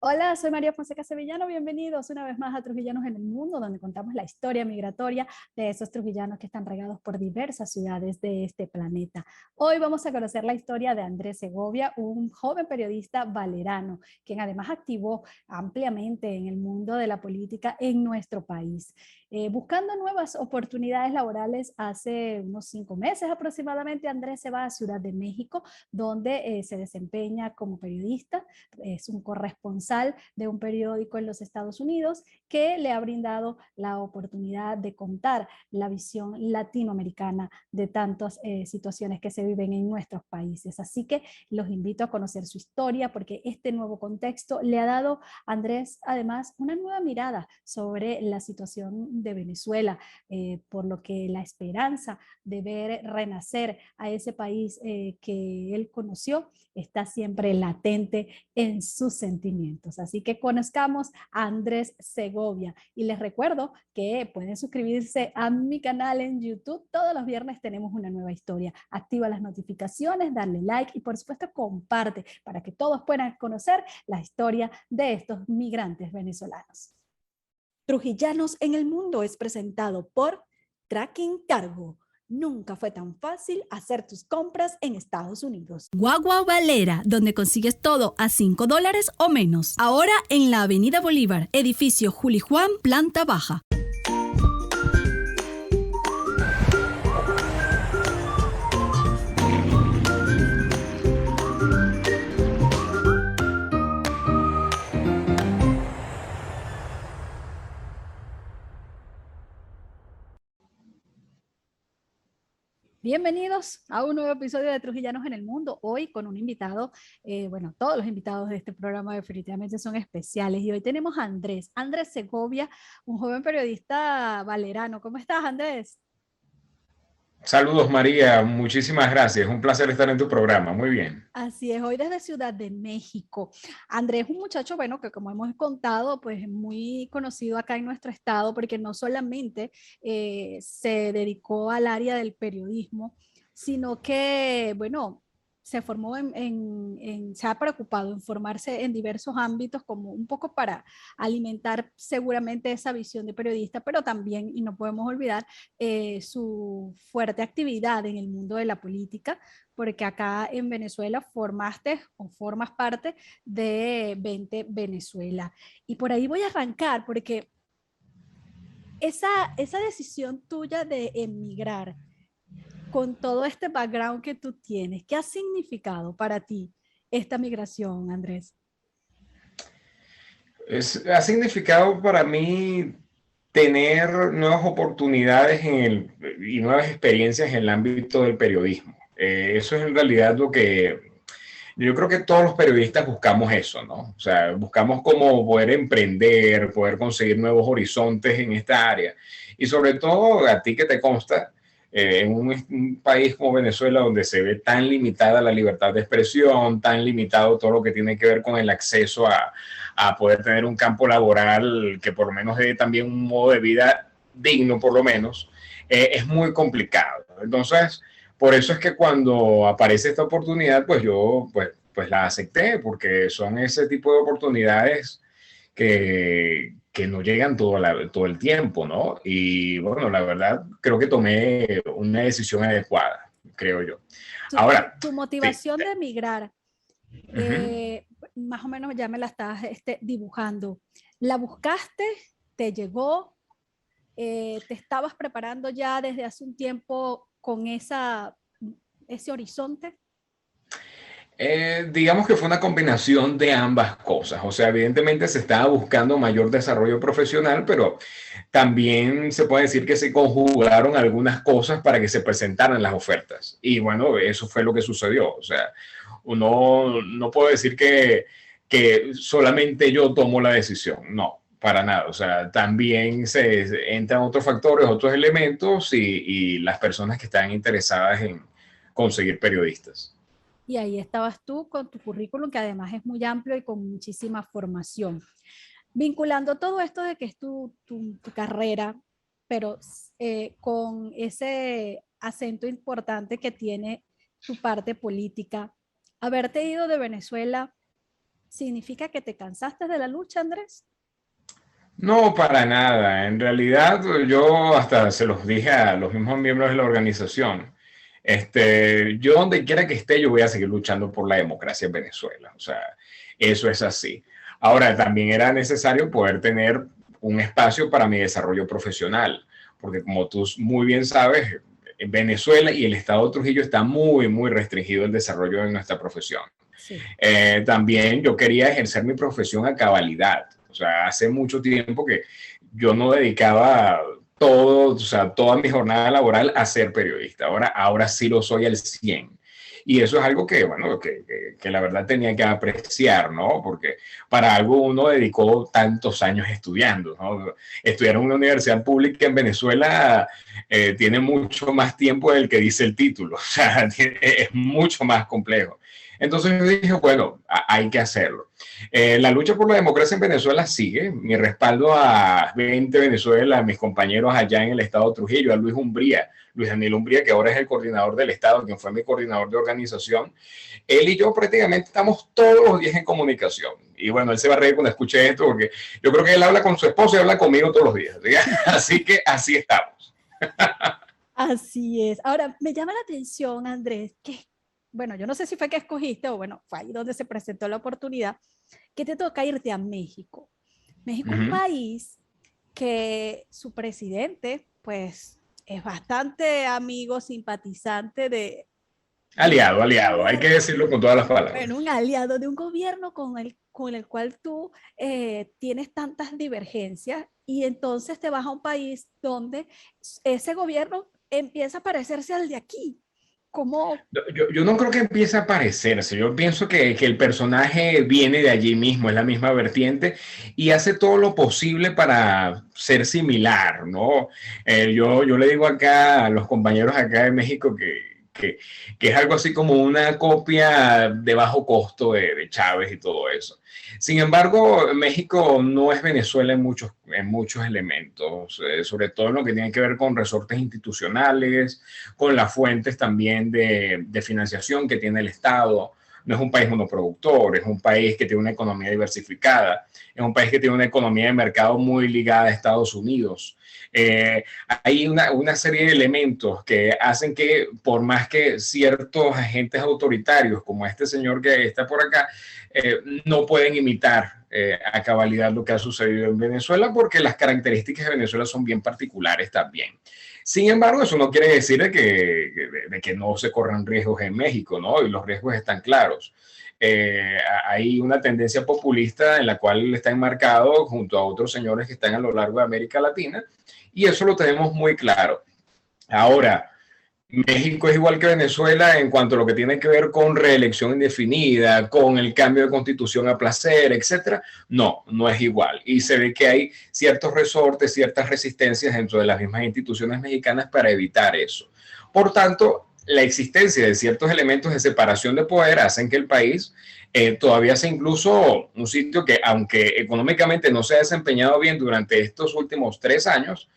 Hola, soy María Fonseca Sevillano. Bienvenidos una vez más a Trujillanos en el Mundo, donde contamos la historia migratoria de esos trujillanos que están regados por diversas ciudades de este planeta. Hoy vamos a conocer la historia de Andrés Segovia, un joven periodista valerano, quien además activó ampliamente en el mundo de la política en nuestro país. Buscando nuevas oportunidades laborales, hace unos 5 meses aproximadamente, Andrés se va a Ciudad de México, donde se desempeña como periodista. Es un corresponsal de un periódico en los Estados Unidos que le ha brindado la oportunidad de contar la visión latinoamericana de tantas situaciones que se viven en nuestros países. Así que los invito a conocer su historia porque este nuevo contexto le ha dado a Andrés además una nueva mirada sobre la situación de Venezuela, por lo que la esperanza de ver renacer a ese país que él conoció está siempre latente en sus sentimientos. Así que conozcamos a Andrés Segovia y les recuerdo que pueden suscribirse a mi canal en YouTube. Todos los viernes tenemos una nueva historia. Activa las notificaciones, darle like y por supuesto comparte para que todos puedan conocer la historia de estos migrantes venezolanos. Trujillanos en el Mundo es presentado por Tracking Cargo. Nunca fue tan fácil hacer tus compras en Estados Unidos. Guagua Valera, donde consigues todo a $5 o menos. Ahora en la Avenida Bolívar, edificio Juli Juan, planta baja. Bienvenidos a un nuevo episodio de Trujillanos en el Mundo. Hoy con un invitado, bueno, todos los invitados de este programa definitivamente son especiales. Y hoy tenemos a Andrés Segovia, un joven periodista valerano. ¿Cómo estás, Andrés? Saludos María, muchísimas gracias. Un placer estar en tu programa. Muy bien. Así es, hoy desde Ciudad de México. Andrés es un muchacho, bueno, que como hemos contado, pues es muy conocido acá en nuestro estado porque no solamente se dedicó al área del periodismo, sino que, bueno, se formó se ha preocupado en formarse en diversos ámbitos como un poco para alimentar seguramente esa visión de periodista, pero también, y no podemos olvidar, su fuerte actividad en el mundo de la política porque acá en Venezuela formaste o formas parte de 20 Venezuela. Y por ahí voy a arrancar, porque esa decisión tuya de emigrar, con todo este background que tú tienes, ¿qué ha significado para ti esta migración, Andrés? Ha significado para mí tener nuevas oportunidades y nuevas experiencias en el ámbito del periodismo. Eso es en realidad lo que yo creo que todos los periodistas buscamos eso, ¿no? O sea, buscamos cómo poder emprender, poder conseguir nuevos horizontes en esta área. Y sobre todo a ti que te consta, en un país como Venezuela, donde se ve tan limitada la libertad de expresión, tan limitado todo lo que tiene que ver con el acceso a poder tener un campo laboral que por lo menos dé también un modo de vida digno, por lo menos, es muy complicado. Entonces, por eso es que cuando aparece esta oportunidad, pues yo pues la acepté, porque son ese tipo de oportunidades que no llegan todo el tiempo, ¿no? Y bueno, la verdad, creo que tomé una decisión adecuada, creo yo. Ahora, Tu sí, motivación de emigrar, uh-huh. más o menos ya me la estás dibujando. ¿La buscaste? ¿Te llegó? ¿Te estabas preparando ya desde hace un tiempo con ese horizonte? Digamos que fue una combinación de ambas cosas. O sea, evidentemente se estaba buscando mayor desarrollo profesional, pero también se puede decir que se conjugaron algunas cosas para que se presentaran las ofertas. Y bueno, eso fue lo que sucedió. O sea, uno no puedo decir que solamente yo tomo la decisión. No, para nada. O sea, también se entran otros factores, otros elementos y las personas que están interesadas en conseguir periodistas. Y ahí estabas tú con tu currículum, que además es muy amplio y con muchísima formación. Vinculando todo esto de que es tu carrera, pero con ese acento importante que tiene tu parte política, haberte ido de Venezuela ¿Significa que te cansaste de la lucha, Andrés? No, para nada. En realidad, yo hasta se los dije a los mismos miembros de la organización. Yo donde quiera que esté, yo voy a seguir luchando por la democracia en Venezuela. O sea, eso es así. Ahora, también era necesario poder tener un espacio para mi desarrollo profesional, porque como tú muy bien sabes, en Venezuela y el estado de Trujillo está muy, muy restringido el desarrollo de nuestra profesión. Sí. También yo quería ejercer mi profesión a cabalidad. O sea, hace mucho tiempo que yo no dedicaba todo, o sea, toda mi jornada laboral a ser periodista. Ahora sí lo soy al 100. Y eso es algo que, bueno, que la verdad tenía que apreciar, ¿no? Porque para algo uno dedicó tantos años estudiando, ¿no? Estudiar en una universidad pública en Venezuela tiene mucho más tiempo del que dice el título. O sea, es mucho más complejo. Entonces yo dije, bueno, hay que hacerlo. La lucha por la democracia en Venezuela sigue. Mi respaldo a 20 Venezuela, a mis compañeros allá en el estado de Trujillo, a Luis Daniel Umbría, que ahora es el coordinador del estado, quien fue mi coordinador de organización. Él y yo prácticamente estamos todos los días en comunicación. Y bueno, él se va a reír cuando escuche esto, porque yo creo que él habla con su esposa y habla conmigo todos los días. Así que así estamos. Así es. Ahora, me llama la atención, Andrés, que, bueno, yo no sé si fue que escogiste o bueno, fue ahí donde se presentó la oportunidad, que te toca irte a México. México es un país que su presidente, pues, es bastante amigo, simpatizante de un Aliado, hay que gobierno, decirlo con todas las palabras. bueno, un aliado de un gobierno con el cual tú tienes tantas divergencias y entonces te vas a un país donde ese gobierno empieza a parecerse al de aquí. ¿Cómo? Yo no creo que empiece a parecerse. Yo pienso que el personaje viene de allí mismo, es la misma vertiente y hace todo lo posible para ser similar, ¿no? Yo le digo acá a los compañeros acá de México que es algo así como una copia de bajo costo de Chávez y todo eso. Sin embargo, México no es Venezuela en muchos elementos, sobre todo en lo que tiene que ver con resortes institucionales, con las fuentes también de financiación que tiene el Estado. No es un país monoproductor, es un país que tiene una economía diversificada, es un país que tiene una economía de mercado muy ligada a Estados Unidos. Hay una serie de elementos que hacen que por más que ciertos agentes autoritarios, como este señor que está por acá, no pueden imitar a cabalidad lo que ha sucedido en Venezuela porque las características de Venezuela son bien particulares también. Sin embargo, eso no quiere decir de que no se corran riesgos en México, ¿no? Y los riesgos están claros. Hay una tendencia populista en la cual está enmarcado junto a otros señores que están a lo largo de América Latina y eso lo tenemos muy claro. Ahora, México es igual que Venezuela en cuanto a lo que tiene que ver con reelección indefinida, con el cambio de constitución a placer, etcétera. No, no es igual. Y se ve que hay ciertos resortes, ciertas resistencias dentro de las mismas instituciones mexicanas para evitar eso. Por tanto, la existencia de ciertos elementos de separación de poder hacen que el país todavía sea incluso un sitio que, aunque económicamente no se ha desempeñado bien durante estos últimos 3 años,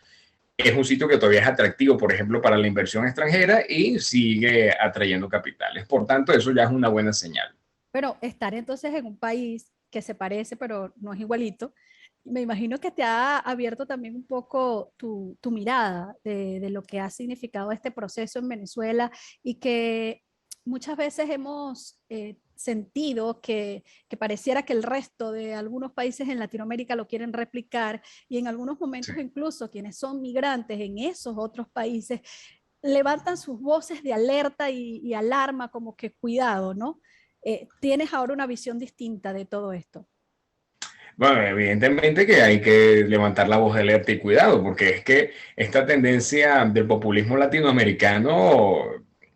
es un sitio que todavía es atractivo, por ejemplo, para la inversión extranjera y sigue atrayendo capitales. Por tanto, eso ya es una buena señal. Pero estar entonces en un país que se parece, pero no es igualito, me imagino que te ha abierto también un poco tu mirada de lo que ha significado este proceso en Venezuela y que muchas veces hemos sentido que pareciera que el resto de algunos países en Latinoamérica lo quieren replicar y en algunos Sí. momentos incluso quienes son migrantes en esos otros países levantan sus voces de alerta y alarma como que cuidado, ¿no? Tienes ahora una visión distinta de todo esto. Bueno, evidentemente que hay que levantar la voz de alerta y cuidado, porque es que esta tendencia del populismo latinoamericano,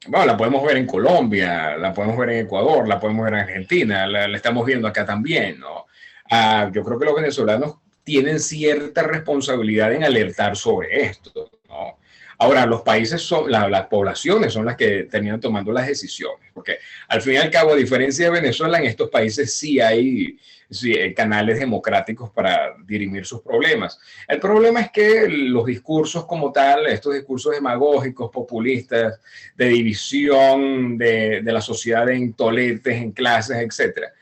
bueno, la podemos ver en Colombia, la podemos ver en Ecuador, la podemos ver en Argentina, la estamos viendo acá también, ¿no? Yo creo que los venezolanos tienen cierta responsabilidad en alertar sobre esto, ¿no? Ahora, los países son, las poblaciones son las que terminan tomando las decisiones, porque al fin y al cabo, a diferencia de Venezuela, en estos países sí hay canales democráticos para dirimir sus problemas. El problema es que los discursos como tal, estos discursos demagógicos, populistas, de división de la sociedad en toletes, en clases, etcétera,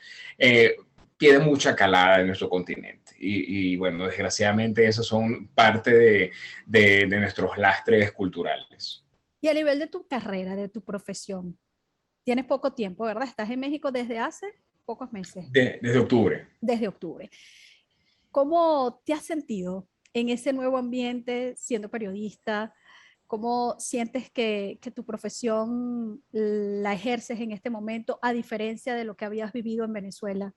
tiene mucha calada en nuestro continente. Y bueno, desgraciadamente esas son parte de nuestros lastres culturales. Y a nivel de tu carrera, de tu profesión, tienes poco tiempo, ¿verdad? Estás en México desde hace pocos meses. Desde octubre. Desde octubre. ¿Cómo te has sentido en ese nuevo ambiente siendo periodista? ¿Cómo sientes que tu profesión la ejerces en este momento a diferencia de lo que habías vivido en Venezuela?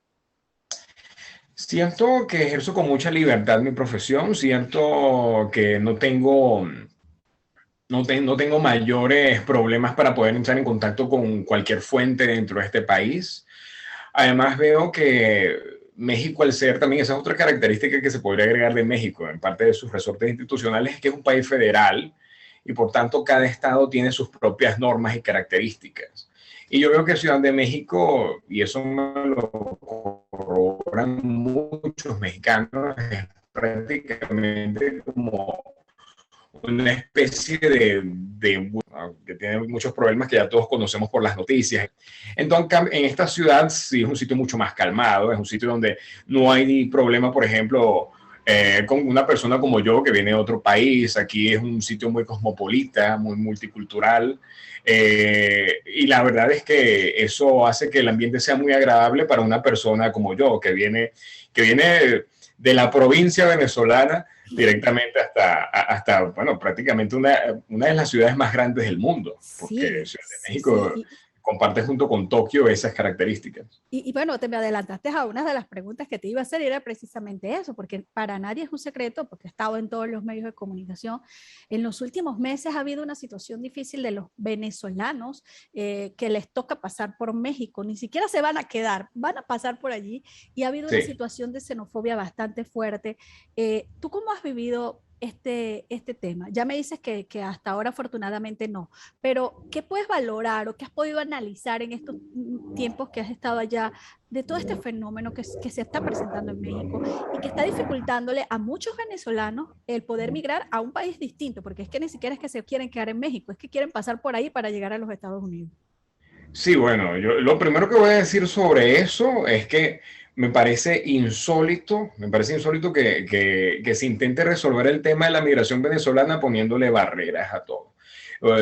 Siento que ejerzo con mucha libertad mi profesión, siento que no tengo mayores problemas para poder entrar en contacto con cualquier fuente dentro de este país. Además veo que México, al ser también, esa es otra característica que se podría agregar de México, en parte de sus resortes institucionales, es que es un país federal y por tanto cada estado tiene sus propias normas y características. Y yo veo que Ciudad de México, y eso me lo corroboran muchos mexicanos, es prácticamente como una especie que tiene muchos problemas que ya todos conocemos por las noticias. Entonces, en esta ciudad sí es un sitio mucho más calmado, es un sitio donde no hay problema, por ejemplo, con una persona como yo que viene de otro país. Aquí es un sitio muy cosmopolita, muy multicultural, y la verdad es que eso hace que el ambiente sea muy agradable para una persona como yo, que viene de la provincia venezolana directamente bueno, prácticamente una de las ciudades más grandes del mundo, porque Ciudad de México comparte junto con Tokio esas características. Y bueno, te me adelantaste a una de las preguntas que te iba a hacer y era precisamente eso, porque para nadie es un secreto, porque he estado en todos los medios de comunicación. En los últimos meses ha habido una situación difícil de los venezolanos que les toca pasar por México, ni siquiera se van a quedar, van a pasar por allí y ha habido una situación de xenofobia bastante fuerte. ¿Tú cómo has vivido este tema? Ya me dices que hasta ahora afortunadamente no, pero ¿qué puedes valorar o qué has podido analizar en estos tiempos que has estado allá de todo este fenómeno que se está presentando en México y que está dificultándole a muchos venezolanos el poder migrar a un país distinto? Porque es que ni siquiera es que se quieren quedar en México, es que quieren pasar por ahí para llegar a los Estados Unidos. Sí, bueno, yo lo primero que voy a decir sobre eso es que me parece insólito que se intente resolver el tema de la migración venezolana poniéndole barreras a todo.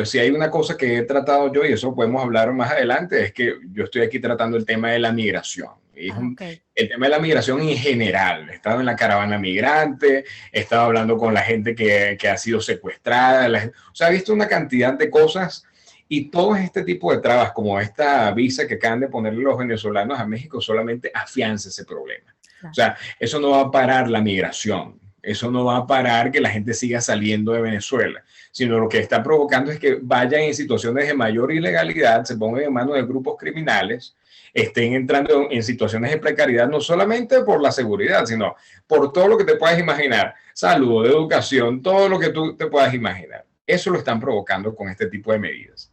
Si hay una cosa que he tratado yo, y eso podemos hablar más adelante, es que yo estoy aquí tratando el tema de la migración. El tema de la migración en general. He estado en la caravana migrante, he estado hablando con la gente que ha sido secuestrada, o sea, he visto una cantidad de cosas. Y todo este tipo de trabas, como esta visa que acaban de ponerle los venezolanos a México, solamente afianza ese problema. Claro. O sea, eso no va a parar la migración, eso no va a parar que la gente siga saliendo de Venezuela, sino lo que está provocando es que vayan en situaciones de mayor ilegalidad, se pongan en manos de grupos criminales, estén entrando en situaciones de precariedad, no solamente por la seguridad, sino por todo lo que te puedas imaginar, salud, educación, todo lo que tú te puedas imaginar. Eso lo están provocando con este tipo de medidas.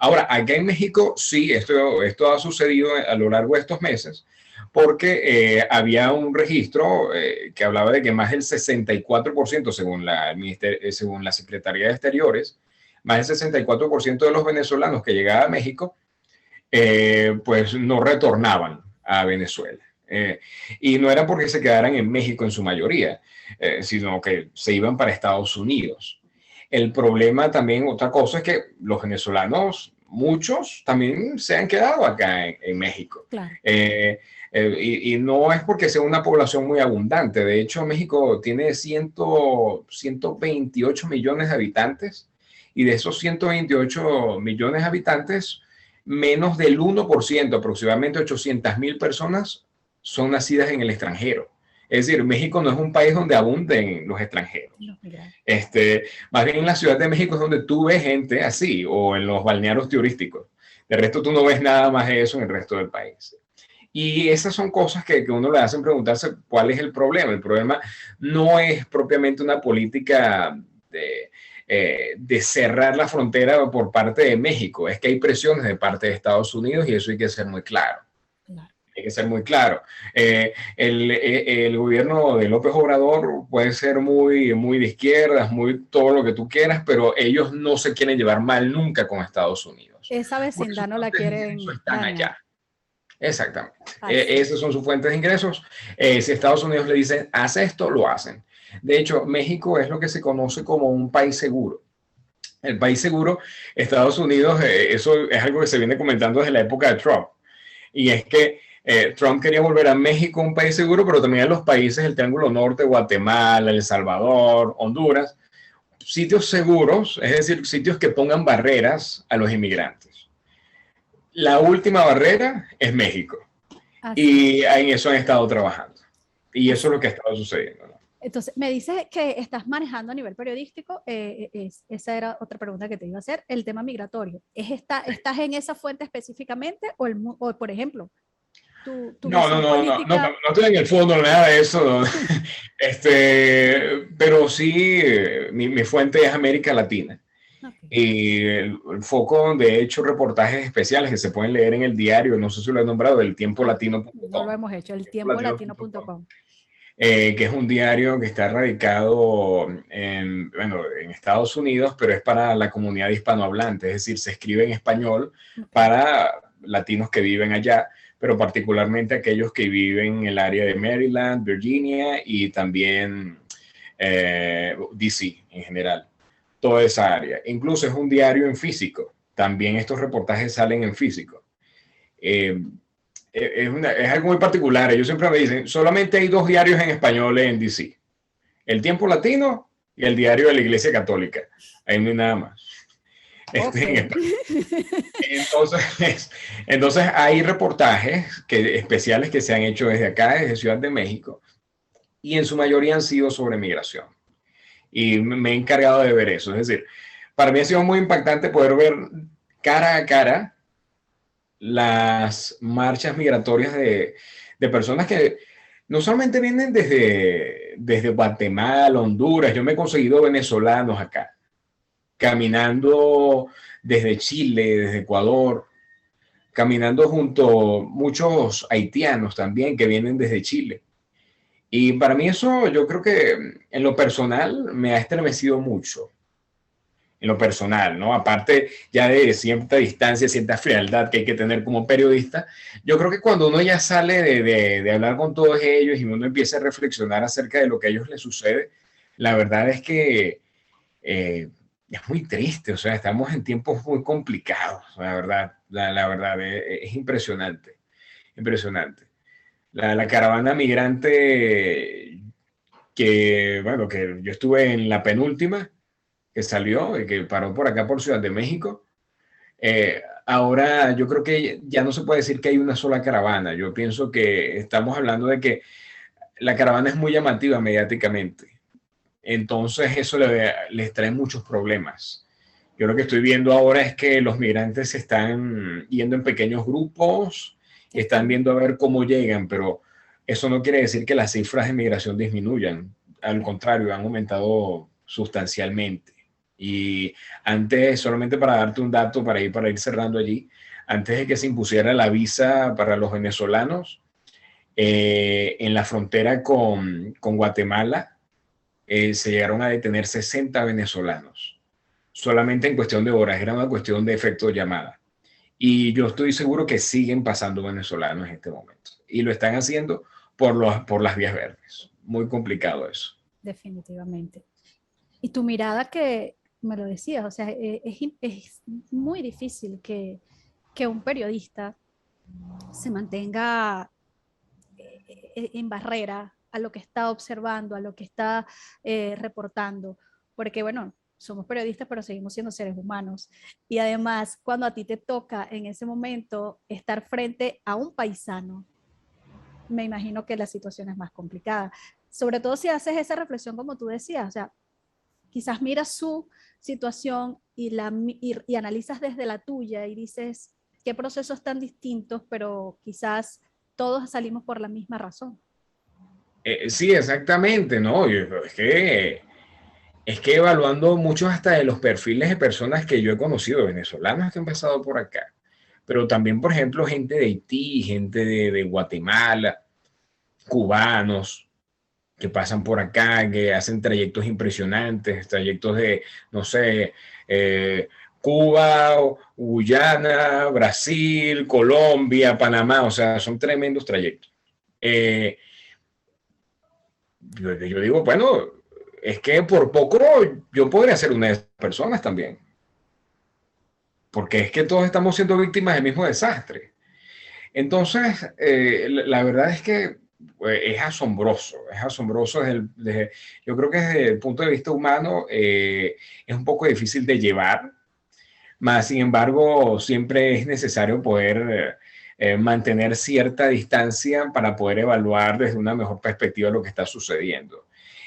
Ahora, acá en México sí, esto ha sucedido a lo largo de estos meses, porque había un registro que hablaba de que más del 64%, según la Secretaría de Exteriores, más del 64% de los venezolanos que llegaban a México, pues no retornaban a Venezuela. Y no era porque se quedaran en México en su mayoría, sino que se iban para Estados Unidos. El problema también, otra cosa, es que los venezolanos, muchos, también se han quedado acá en México. Claro. Y no es porque sea una población muy abundante. De hecho, México tiene 128 millones de habitantes y de esos 128 millones de habitantes, menos del 1%, aproximadamente 800,000 personas, son nacidas en el extranjero. Es decir, México no es un país donde abunden los extranjeros. No, más bien en la Ciudad de México es donde tú ves gente así, o en los balnearios turísticos. De resto, tú no ves nada más de eso en el resto del país. Y esas son cosas que uno le hacen preguntarse cuál es el problema. El problema no es propiamente una política de cerrar la frontera por parte de México. Es que hay presiones de parte de Estados Unidos y eso hay que ser muy claro. Hay que ser muy claro. El gobierno de López Obrador puede ser muy de izquierdas, muy todo lo que tú quieras, pero ellos no se quieren llevar mal nunca con Estados Unidos. Esa vecindad no la quieren. Están allá. Exactamente. Así. Esas son sus fuentes de ingresos. Si Estados Unidos le dicen, haz esto, lo hacen. De hecho, México es lo que se conoce como un país seguro. El país seguro, Estados Unidos, eso es algo que se viene comentando desde la época de Trump. Y es que Trump quería volver a México un país seguro, pero también a los países del Triángulo Norte, Guatemala, El Salvador, Honduras, sitios seguros, es decir, sitios que pongan barreras a los inmigrantes. La última barrera es México. Así. Y en eso han estado trabajando. Y eso es lo que ha estado sucediendo, ¿no? Entonces, me dices que estás manejando a nivel periodístico, esa era otra pregunta que te iba a hacer, el tema migratorio. ¿Estás en esa fuente específicamente o por ejemplo, tu visión política? No estoy en el fondo, nada de eso. ¿No? Pero sí, mi fuente es América Latina. Okay. Y el foco, de hecho, reportajes especiales que se pueden leer en el diario, no sé si lo he nombrado, el tiempolatino.com. No lo hemos hecho, el tiempolatino.com. Que es un diario que está radicado en Estados Unidos, pero es para la comunidad hispanohablante, es decir, se escribe en español para latinos que viven allá, pero particularmente aquellos que viven en el área de Maryland, Virginia y también DC en general, toda esa área. Incluso es un diario en físico, también estos reportajes salen en físico. Es algo muy particular. Ellos siempre me dicen, solamente hay 2 diarios en español en DC. El Tiempo Latino y el Diario de la Iglesia Católica. Ahí no hay nada más. Okay. Entonces hay reportajes especiales que se han hecho desde acá, desde Ciudad de México, y en su mayoría han sido sobre migración. Y me he encargado de ver eso. Es decir, para mí ha sido muy impactante poder ver cara a cara las marchas migratorias de personas que no solamente vienen desde Guatemala, Honduras, yo me he conseguido venezolanos acá, caminando desde Chile, desde Ecuador, caminando junto a muchos haitianos también que vienen desde Chile. Y para mí eso, yo creo que en lo personal me ha estremecido mucho. En lo personal, ¿no? Aparte ya de cierta distancia, cierta frialdad que hay que tener como periodista, yo creo que cuando uno ya sale de hablar con todos ellos y uno empieza a reflexionar acerca de lo que a ellos les sucede, la verdad es que es muy triste, o sea, estamos en tiempos muy complicados, la verdad, la verdad es impresionante, impresionante. La caravana migrante bueno, que yo estuve en la penúltima, que salió y que paró por acá por Ciudad de México. Ahora yo creo que ya no se puede decir que hay una sola caravana. Yo pienso que estamos hablando de que la caravana es muy llamativa mediáticamente. Entonces eso les trae muchos problemas. Yo lo que estoy viendo ahora es que los migrantes se están yendo en pequeños grupos, están viendo a ver cómo llegan, pero eso no quiere decir que las cifras de migración disminuyan. Al contrario, han aumentado sustancialmente. Y antes, solamente para darte un dato, para ir cerrando allí, antes de que se impusiera la visa para los venezolanos, en la frontera con Guatemala, se llegaron a detener 60 venezolanos, solamente en cuestión de horas, era una cuestión de efecto de llamada. Y yo estoy seguro que siguen pasando venezolanos en este momento. Y lo están haciendo por las vías verdes. Muy complicado eso. Definitivamente. Y tu mirada que me lo decías, o sea, es muy difícil que un periodista se mantenga en barrera a lo que está observando, a lo que está reportando, porque bueno, somos periodistas, pero seguimos siendo seres humanos. Y además, cuando a ti te toca en ese momento estar frente a un paisano, me imagino que la situación es más complicada. Sobre todo si haces esa reflexión como tú decías, o sea, quizás miras su situación y analizas desde la tuya y dices qué procesos tan distintos, pero quizás todos salimos por la misma razón. Sí, exactamente, ¿no? Es que evaluando muchos hasta de los perfiles de personas que yo he conocido, venezolanos que han pasado por acá, pero también, por ejemplo, gente de Haití, gente de Guatemala, cubanos que pasan por acá, que hacen trayectos impresionantes, trayectos de, no sé, Cuba, Guyana, Brasil, Colombia, Panamá, o sea, son tremendos trayectos. Yo digo, bueno, es que por poco yo podría ser una de esas personas también, porque es que todos estamos siendo víctimas del mismo desastre. Entonces, la verdad es que es asombroso yo creo que desde el punto de vista humano es un poco difícil de llevar, más sin embargo siempre es necesario poder mantener cierta distancia para poder evaluar desde una mejor perspectiva lo que está sucediendo.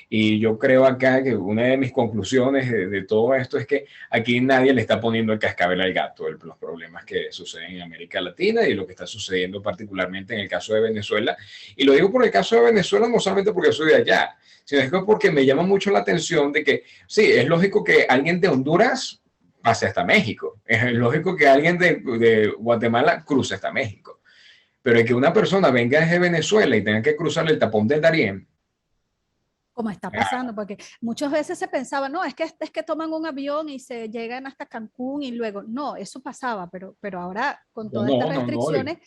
Y yo creo acá que una de mis conclusiones de todo esto es que aquí nadie le está poniendo el cascabel al gato, los problemas que suceden en América Latina y lo que está sucediendo particularmente en el caso de Venezuela. Y lo digo por el caso de Venezuela no solamente porque soy de allá, sino es porque me llama mucho la atención de que sí, es lógico que alguien de Honduras pase hasta México, es lógico que alguien de Guatemala cruce hasta México, pero es que una persona venga desde Venezuela y tenga que cruzar el tapón del Darién, como está pasando, porque muchas veces se pensaba, no, es que toman un avión y se llegan hasta Cancún y luego, no, eso pasaba, pero ahora con todas estas restricciones,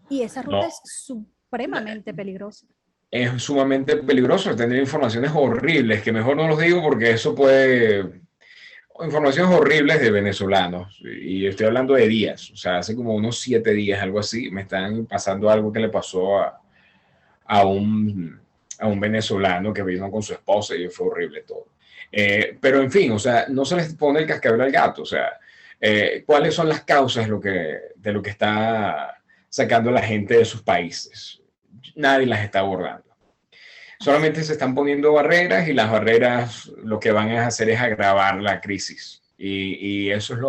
y esa ruta es supremamente peligrosa. Es sumamente peligroso tener informaciones horribles, que mejor no los digo porque eso puede... Informaciones horribles de venezolanos, y estoy hablando de días, o sea, hace como unos 7 días, algo así, me están pasando algo que le pasó a un venezolano que vino con su esposa y fue horrible todo. Pero en fin, o sea, no se les pone el cascabel al gato, o sea, ¿cuáles son las causas de lo que está sacando la gente de sus países? Nadie las está abordando. Solamente se están poniendo barreras y las barreras lo que van a hacer es agravar la crisis. Y eso es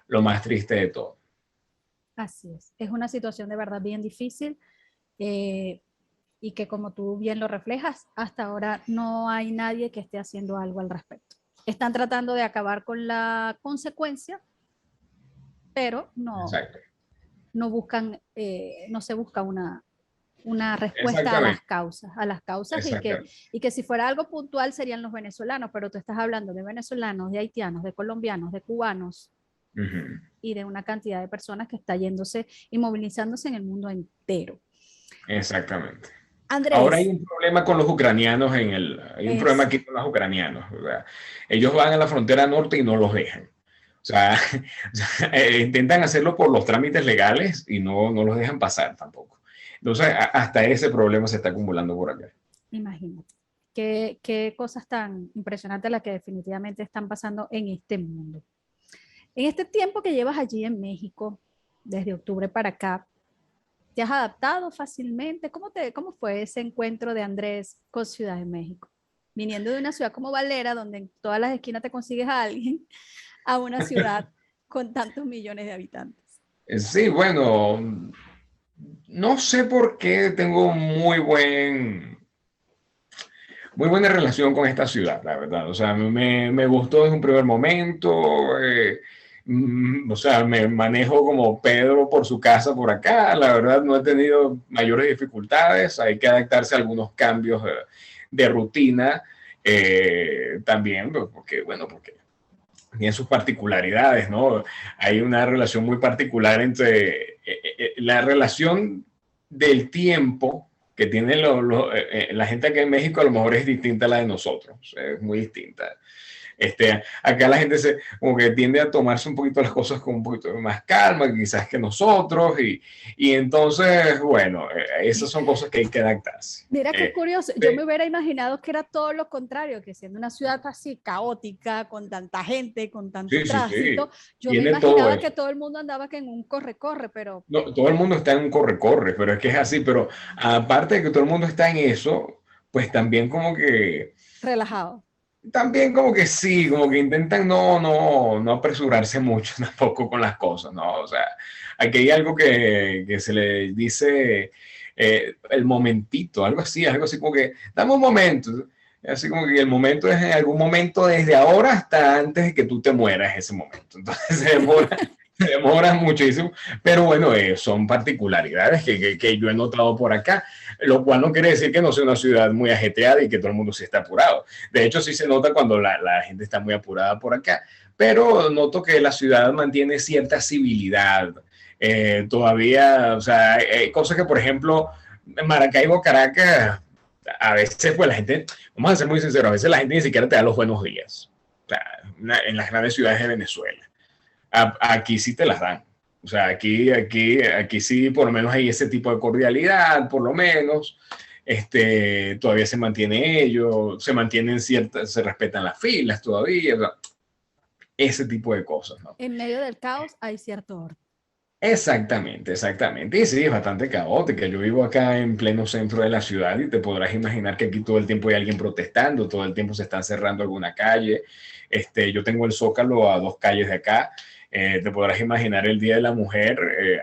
lo más triste de todo. Así es una situación de verdad bien difícil y que como tú bien lo reflejas, hasta ahora no hay nadie que esté haciendo algo al respecto. Están tratando de acabar con la consecuencia, pero no se busca una respuesta a las causas y que si fuera algo puntual serían los venezolanos, pero tú estás hablando de venezolanos, de haitianos, de colombianos, de cubanos y de una cantidad de personas que está yéndose y movilizándose en el mundo entero. Exactamente. Andrés, ahora hay un problema con los ucranianos hay un problema aquí con los ucranianos, ¿verdad? Ellos van a la frontera norte y no los dejan. O sea, intentan hacerlo por los trámites legales y no los dejan pasar tampoco. Entonces, hasta ese problema se está acumulando por acá. Imagínate. Qué cosas tan impresionantes las que definitivamente están pasando en este mundo. En este tiempo que llevas allí en México, desde octubre para acá, ¿te has adaptado fácilmente? ¿Cómo fue ese encuentro de Andrés con Ciudad de México? Viniendo de una ciudad como Valera, donde en todas las esquinas te consigues a alguien, a una ciudad con tantos millones de habitantes. Sí, bueno... No sé por qué tengo muy buena relación con esta ciudad, la verdad. O sea, me gustó desde un primer momento. O sea, me manejo como Pedro por su casa por acá. La verdad, no he tenido mayores dificultades. Hay que adaptarse a algunos cambios de rutina también, porque tiene sus particularidades, ¿no? Hay una relación muy particular entre la relación del tiempo que tiene la gente aquí en México, a lo mejor es distinta a la de nosotros, es muy distinta. Acá la gente como que tiende a tomarse un poquito las cosas con un poquito más calma, quizás que nosotros, y entonces, bueno, esas son cosas que hay que adaptarse. Mira qué curioso, yo me hubiera imaginado que era todo lo contrario, que siendo una ciudad así caótica, con tanta gente, con tanto tránsito, yo me imaginaba que todo el mundo andaba que en un corre-corre, pero... No, todo el mundo está en un corre-corre, pero es que es así, pero aparte de que todo el mundo está en eso, pues también como que... relajado. También como que sí, como que intentan no apresurarse mucho tampoco con las cosas, ¿no? O sea, aquí hay algo que se le dice el momentito, algo así como que, dame un momento, así como que el momento es en algún momento desde ahora hasta antes de que tú te mueras ese momento, entonces se demora muchísimo, pero bueno, son particularidades que yo he notado por acá, lo cual no quiere decir que no sea una ciudad muy ajetreada y que todo el mundo sí está apurado. De hecho, sí se nota cuando la gente está muy apurada por acá, pero noto que la ciudad mantiene cierta civilidad. Todavía, o sea, hay cosas que, por ejemplo, en Maracaibo, Caracas, a veces, pues la gente, vamos a ser muy sinceros, a veces la gente ni siquiera te da los buenos días. O sea, en las grandes ciudades de Venezuela. Aquí sí te las dan. O sea, aquí sí, por lo menos hay ese tipo de cordialidad, por lo menos. Todavía se mantiene ello, se mantienen ciertas, se respetan las filas todavía, o sea, ese tipo de cosas, ¿no? En medio del caos hay cierto orden. Exactamente, exactamente. Y sí, es bastante caótica. Yo vivo acá en pleno centro de la ciudad y te podrás imaginar que aquí todo el tiempo hay alguien protestando, todo el tiempo se están cerrando alguna calle. Yo tengo el Zócalo a 2 calles de acá. Te podrás imaginar el Día de la Mujer.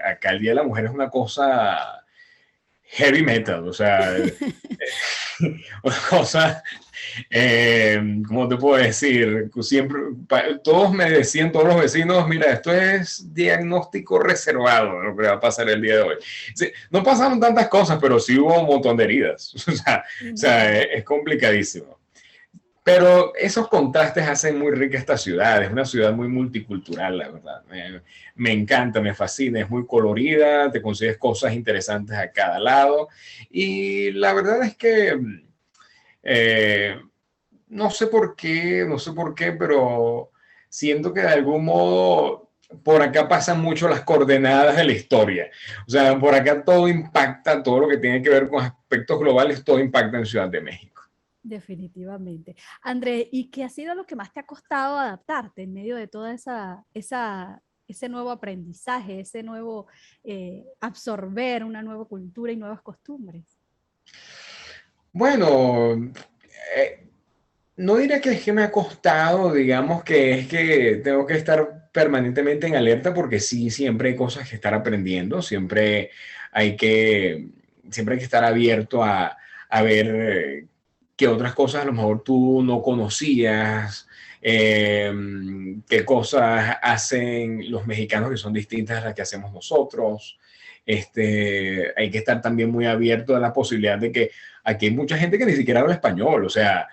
Acá el Día de la Mujer es una cosa heavy metal, o sea, una cosa, ¿cómo te puedo decir? Siempre, todos me decían, todos los vecinos, mira, esto es diagnóstico reservado, lo que va a pasar el día de hoy. Sí, no pasaron tantas cosas, pero sí hubo un montón de heridas, o sea, es complicadísimo. Pero esos contrastes hacen muy rica esta ciudad. Es una ciudad muy multicultural, la verdad. Me encanta, me fascina. Es muy colorida, te consigues cosas interesantes a cada lado. Y la verdad es que no sé por qué, pero siento que de algún modo por acá pasan mucho las coordenadas de la historia. O sea, por acá todo impacta, todo lo que tiene que ver con aspectos globales, todo impacta en Ciudad de México. Definitivamente. André, ¿y qué ha sido lo que más te ha costado adaptarte en medio de toda ese nuevo aprendizaje, ese nuevo absorber una nueva cultura y nuevas costumbres? Bueno, no diría que es que me ha costado, digamos que es que tengo que estar permanentemente en alerta porque sí, siempre hay cosas que estar aprendiendo, hay que, siempre hay que estar abierto a ver qué otras cosas a lo mejor tú no conocías, qué cosas hacen los mexicanos que son distintas a las que hacemos nosotros. Hay que estar también muy abierto a la posibilidad de que aquí hay mucha gente que ni siquiera habla español, o sea,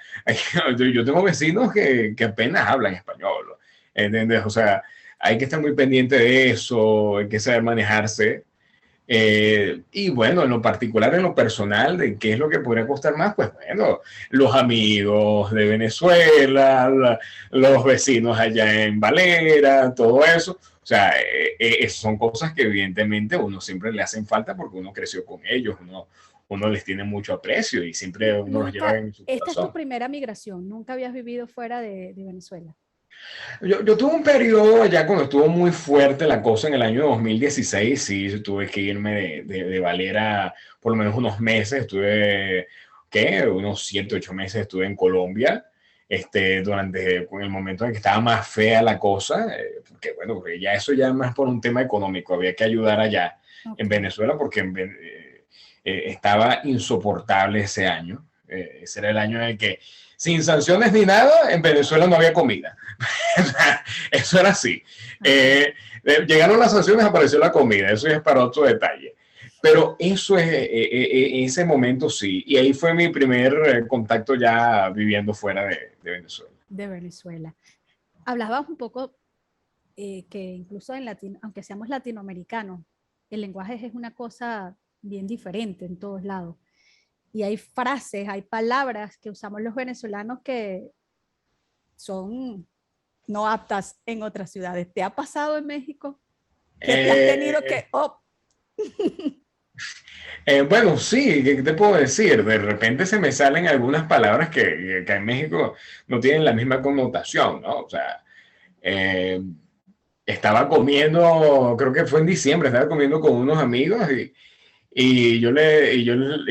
yo tengo vecinos que apenas hablan español, ¿entiendes? O sea, hay que estar muy pendiente de eso, hay que saber manejarse. Y bueno, en lo particular, en lo personal, de qué es lo que podría costar más, pues bueno, los amigos de Venezuela, los vecinos allá en Valera, todo eso. O sea, son cosas que evidentemente uno siempre le hacen falta porque uno creció con ellos, uno les tiene mucho aprecio y siempre uno los lleva en su corazón. Esta es tu primera migración, nunca habías vivido fuera de Venezuela. Yo tuve un periodo allá cuando estuvo muy fuerte la cosa en el año 2016, sí, tuve que irme de Valera por lo menos unos meses, estuve, ¿qué? Unos 7, 8 meses estuve en Colombia, durante el momento en que estaba más fea la cosa, porque bueno, porque ya eso ya más por un tema económico, había que ayudar allá en Venezuela porque estaba insoportable ese año, ese era el año en el que sin sanciones ni nada, en Venezuela no había comida. Eso era así. Llegaron las sanciones, apareció la comida. Eso es para otro detalle. Pero eso es, ese momento sí. Y ahí fue mi primer contacto ya viviendo fuera de Venezuela. De Venezuela. Hablabas un poco que incluso aunque seamos latinoamericanos, el lenguaje es una cosa bien diferente en todos lados. Y hay frases, hay palabras que usamos los venezolanos que son no aptas en otras ciudades. ¿Te ha pasado en México? ¿Que te has tenido que... Bueno, sí, ¿qué te puedo decir? De repente se me salen algunas palabras que en México no tienen la misma connotación, ¿no? O sea, estaba comiendo, creo que fue en diciembre, estaba comiendo con unos amigos y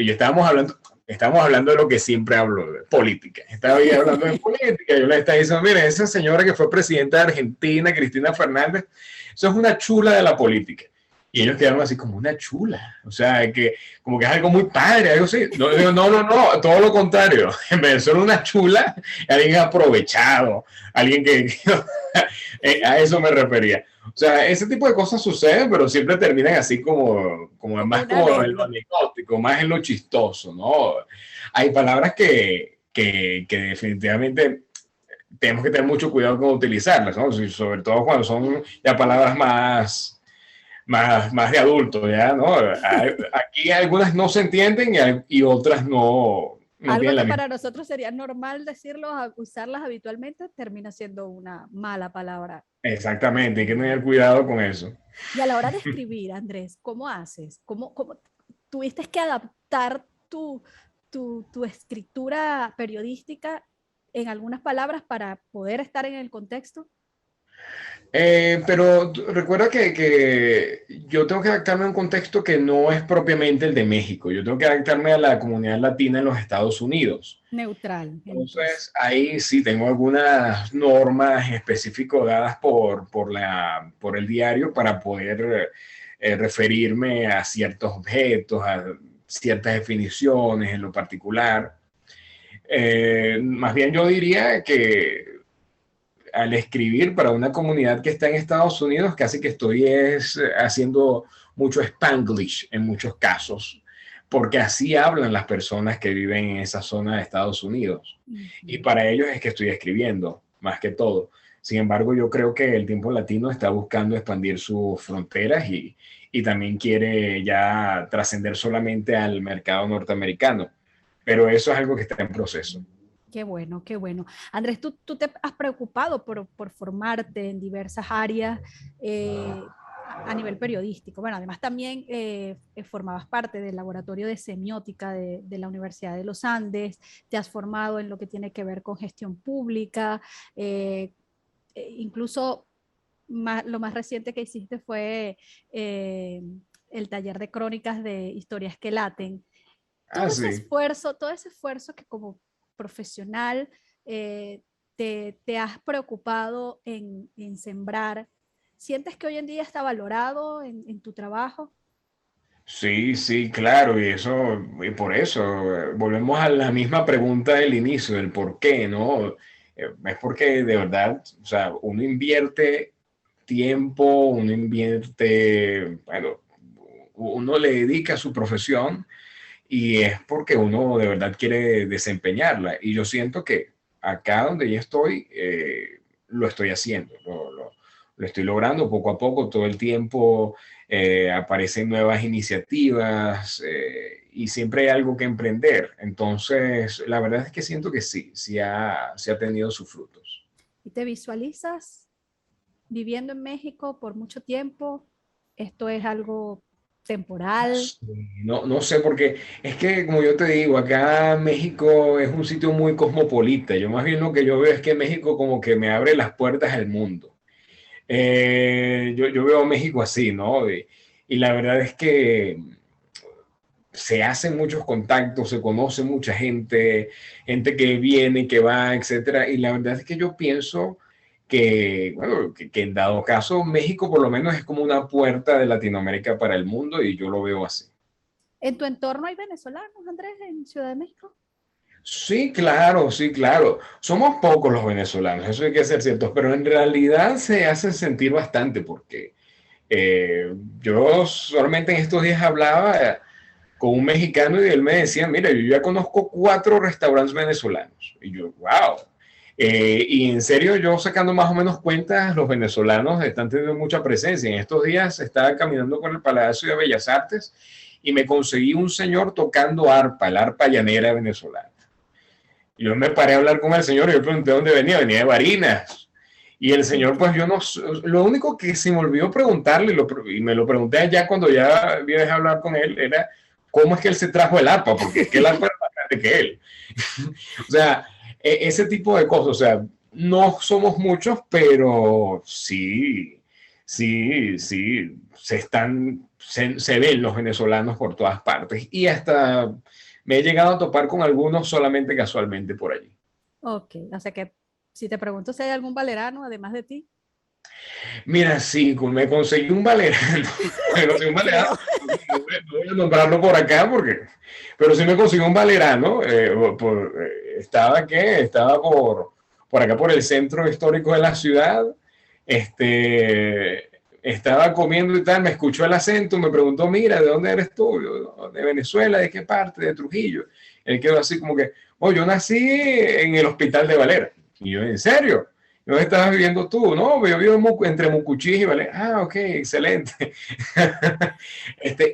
estábamos hablando de lo que siempre hablo, de política. Estaba ahí hablando de política. Yo le estaba diciendo, mire, esa señora que fue presidenta de Argentina, Cristina Fernández, eso es una chula de la política. Y ellos quedaron así como una chula. O sea, como que es algo muy padre, algo así. No, todo lo contrario. En vez de ser una chula, alguien aprovechado, alguien a eso me refería. O sea, ese tipo de cosas suceden, pero siempre terminan así como más como en lo anecdótico, más en lo chistoso, ¿no? Hay palabras que definitivamente tenemos que tener mucho cuidado con utilizarlas, ¿no? Sobre todo cuando son ya palabras más de adulto, ¿ya? ¿No? Aquí algunas no se entienden y otras no Algo tienen la que misma. para nosotros sería normal decirlo, usarlas habitualmente, termina siendo una mala palabra. Exactamente, hay que tener cuidado con eso. Y a la hora de escribir, Andrés, ¿cómo haces? ¿Cómo tuviste que adaptar tu escritura periodística en algunas palabras para poder estar en el contexto? Pero recuerda que yo tengo que adaptarme a un contexto que no es propiamente el de México. Yo tengo que adaptarme a la comunidad latina en los Estados Unidos. Neutral. Entonces, ahí sí tengo algunas normas específicas dadas por el diario para poder referirme a ciertos objetos, a ciertas definiciones en lo particular. Más bien yo diría que al escribir para una comunidad que está en Estados Unidos, casi que estoy haciendo mucho Spanglish en muchos casos, porque así hablan las personas que viven en esa zona de Estados Unidos. Y para ellos es que estoy escribiendo, más que todo. Sin embargo, yo creo que el tiempo latino está buscando expandir sus fronteras y también quiere ya trascender solamente al mercado norteamericano. Pero eso es algo que está en proceso. Qué bueno, qué bueno. Andrés, tú te has preocupado por formarte en diversas áreas a nivel periodístico. Bueno, además también formabas parte del laboratorio de semiótica de la Universidad de los Andes, te has formado en lo que tiene que ver con gestión pública, incluso lo más reciente que hiciste fue el taller de crónicas de historias que laten. Sí. Todo ese esfuerzo que como profesional te has preocupado en sembrar, ¿sientes que hoy en día está valorado en tu trabajo? Sí, claro, y por eso volvemos a la misma pregunta del inicio, del por qué, ¿no? Es porque de verdad, o sea, uno invierte tiempo, bueno, uno le dedica a su profesión y es porque uno de verdad quiere desempeñarla. Y yo siento que acá donde yo estoy, lo estoy haciendo, lo estoy logrando poco a poco, todo el tiempo aparecen nuevas iniciativas y siempre hay algo que emprender. Entonces, la verdad es que siento que sí ha tenido sus frutos. ¿Y te visualizas viviendo en México por mucho tiempo? ¿Esto es algo temporal? No sé, porque es que, como yo te digo, acá México es un sitio muy cosmopolita. Yo más bien lo que yo veo es que México como que me abre las puertas al mundo. Yo veo a México así, ¿no? Y la verdad es que se hacen muchos contactos, se conoce mucha gente que viene, que va, etcétera. Y la verdad es que yo pienso bueno, que en dado caso México por lo menos es como una puerta de Latinoamérica para el mundo y yo lo veo así. ¿En tu entorno hay venezolanos, Andrés, en Ciudad de México? Sí, claro. Somos pocos los venezolanos, eso hay que ser cierto, pero en realidad se hace sentir bastante porque yo solamente en estos días hablaba con un mexicano y él me decía, mira, yo ya conozco 4 restaurantes venezolanos. Y yo, wow. Y en serio, yo sacando más o menos cuentas, los venezolanos están teniendo mucha presencia. En estos días estaba caminando por el Palacio de Bellas Artes y me conseguí un señor tocando arpa, el arpa llanera venezolana. Yo me paré a hablar con el señor y yo pregunté dónde venía de Barinas. Y el señor, pues yo no, lo único que se me olvidó preguntarle, y me lo pregunté allá cuando ya había dejado hablar con él, era cómo es que él se trajo el arpa, porque es que el arpa era más grande que él. O sea, ese tipo de cosas, o sea, no somos muchos, pero sí, se ven los venezolanos por todas partes y hasta me he llegado a topar con algunos solamente casualmente por allí. Ok, o sea que si te pregunto si hay algún valerano además de ti. Mira, sí, me conseguí un valerano. No voy a nombrarlo por acá pero sí me conseguí un valerano. Estaba por acá por el centro histórico de la ciudad. Estaba comiendo y tal, me escuchó el acento, me preguntó, mira, ¿de dónde eres tú? Yo, de Venezuela, ¿de qué parte? De Trujillo. Él quedó así como que, yo nací en el hospital de Valera. Y yo, ¿en serio? ¿Dónde estabas viviendo tú? No, yo vivo entre Mucuchis y Valera. Ah, ok, excelente.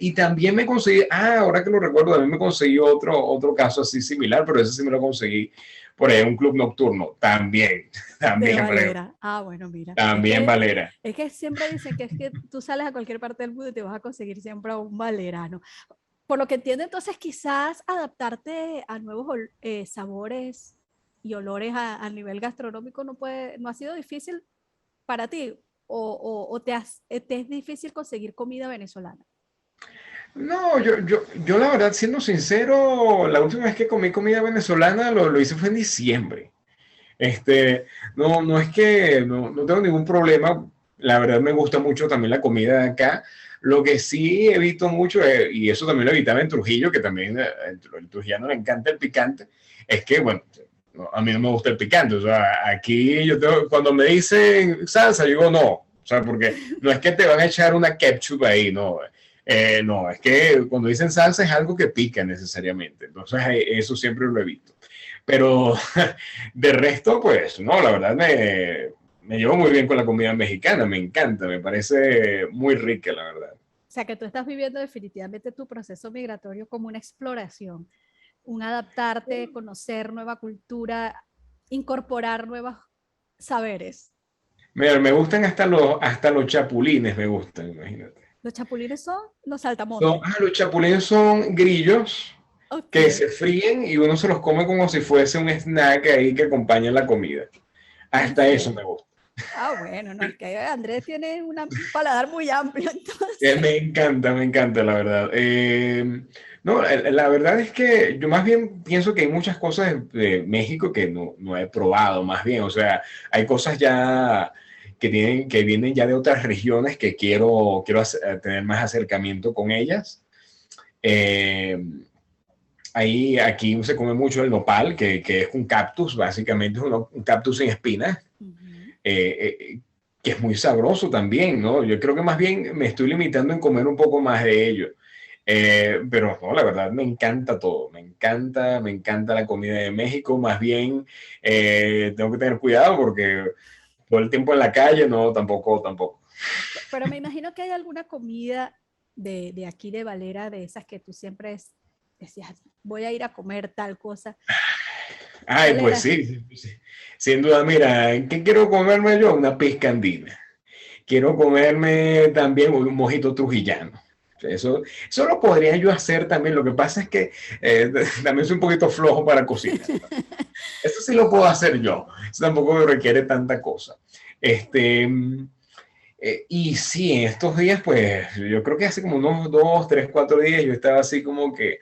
Y también me conseguí, ahora que lo recuerdo, también me conseguí otro caso así similar, pero ese sí me lo conseguí por ahí en un club nocturno. También, De también, Valera. Ah, bueno, mira. también Valera. Es que siempre dicen que es que tú sales a cualquier parte del mundo y te vas a conseguir siempre a un valerano. Por lo que entiendo, entonces quizás adaptarte a nuevos sabores y olores a nivel gastronómico no ha sido difícil para ti o te es difícil conseguir comida venezolana. No, yo la verdad, siendo sincero, la última vez que comí comida venezolana lo hice fue en diciembre. No es que no tengo ningún problema. La verdad me gusta mucho también la comida de acá. Lo que sí evito mucho, y eso también lo evitaba en Trujillo, que también el trujillano le encanta el picante, es que, bueno, a mí no me gusta el picante. O sea, aquí cuando me dicen salsa, yo digo no. O sea, porque no es que te van a echar una ketchup ahí, no. No, es que cuando dicen salsa es algo que pica necesariamente. Entonces, eso siempre lo evito. Pero de resto, pues, no, la verdad me llevo muy bien con la comida mexicana, me encanta, me parece muy rica, la verdad. O sea, que tú estás viviendo definitivamente tu proceso migratorio como una exploración, un adaptarte, conocer nueva cultura, incorporar nuevos saberes. Mira, me gustan hasta los chapulines, me gustan, imagínate. Los chapulines son los saltamontes. Los chapulines son grillos que Okay. se fríen y uno se los come como si fuese un snack ahí que acompaña la comida. Hasta eso me gusta. Ah, bueno, no, es que Andrés tiene un paladar muy amplio, entonces. Me encanta, la verdad. No, la verdad es que yo más bien pienso que hay muchas cosas de México que no he probado, más bien. O sea, hay cosas ya que vienen ya de otras regiones que quiero tener más acercamiento con ellas. Eh, Aquí se come mucho el nopal, que es un cactus, básicamente es un cactus sin espinas. Uh-huh. Que es muy sabroso también, ¿no? Yo creo que más bien me estoy limitando en comer un poco más de ello. Pero no, la verdad me encanta todo, me encanta la comida de México, más bien tengo que tener cuidado porque todo el tiempo en la calle, no, tampoco. Pero me imagino que hay alguna comida de aquí de Valera, de esas que tú siempre decías, voy a ir a comer tal cosa. Ay, pues sí, sin duda, mira, ¿qué quiero comerme yo? Una pizca andina. Quiero comerme también un mojito trujillano. Eso lo podría yo hacer también. Lo que pasa es que también soy un poquito flojo para cocinar. Eso sí lo puedo hacer yo. Eso tampoco me requiere tanta cosa. Y sí, en estos días, pues yo creo que hace como unos 2, 3, 4 días yo estaba así como que,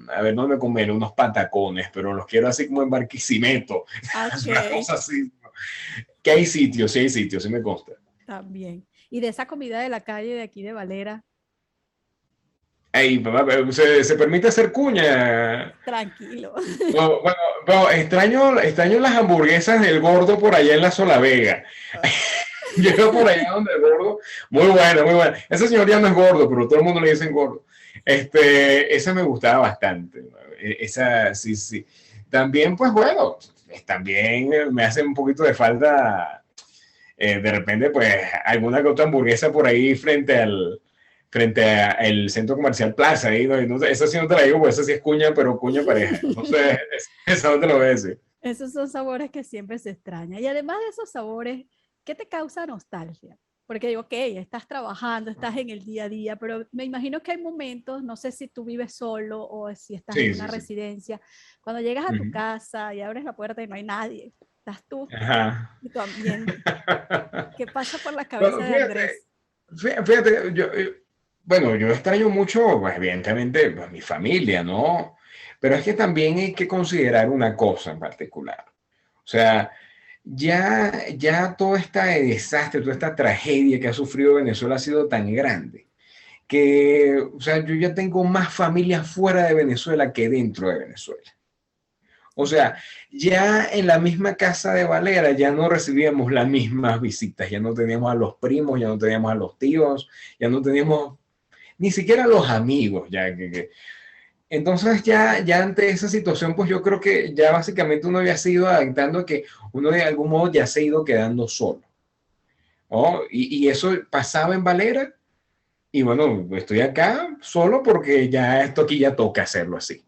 a ver, no me comer unos patacones, pero los quiero así como en Barquisimeto. Okay. Una cosa así. Que hay sitios, sí me consta. También. Y de esa comida de la calle de aquí de Valera. Ey, se permite hacer cuña. Tranquilo. Bueno, extraño las hamburguesas del gordo por allá en la Solavega. Llego por allá donde el gordo, muy buena. Ese señor ya no es gordo, pero todo el mundo le dicen gordo. Esa me gustaba bastante. Esa, sí. También, pues bueno, también me hace un poquito de falta, de repente, pues alguna que otra hamburguesa por ahí frente al centro comercial Plaza. Ahí, no, esa sí no te la digo, pues esa sí es cuña, pero cuña pareja. No sé, esa no te lo voy a decir. Esos son sabores que siempre se extrañan. Y además de esos sabores, ¿qué te causa nostalgia? Porque digo, ok, estás trabajando, estás en el día a día, pero me imagino que hay momentos, no sé si tú vives solo o si estás en una residencia, cuando llegas a tu casa y abres la puerta y no hay nadie, estás tú y tu ambiente. ¿Qué pasa por la cabeza de Andrés? Fíjate, yo extraño mucho, pues, evidentemente, pues, mi familia, ¿no? Pero es que también hay que considerar una cosa en particular. O sea, ya todo este desastre, toda esta tragedia que ha sufrido Venezuela ha sido tan grande que, o sea, yo ya tengo más familia fuera de Venezuela que dentro de Venezuela. O sea, ya en la misma casa de Valera ya no recibíamos las mismas visitas, ya no teníamos a los primos, ya no teníamos a los tíos, ya no teníamos ni siquiera a los amigos, ya Entonces ya ante esa situación, pues yo creo que ya básicamente uno ya se ha ido adaptando a que uno de algún modo ya se ha ido quedando solo, ¿no? Y eso pasaba en Valera y bueno, estoy acá solo porque ya esto aquí ya toca hacerlo así.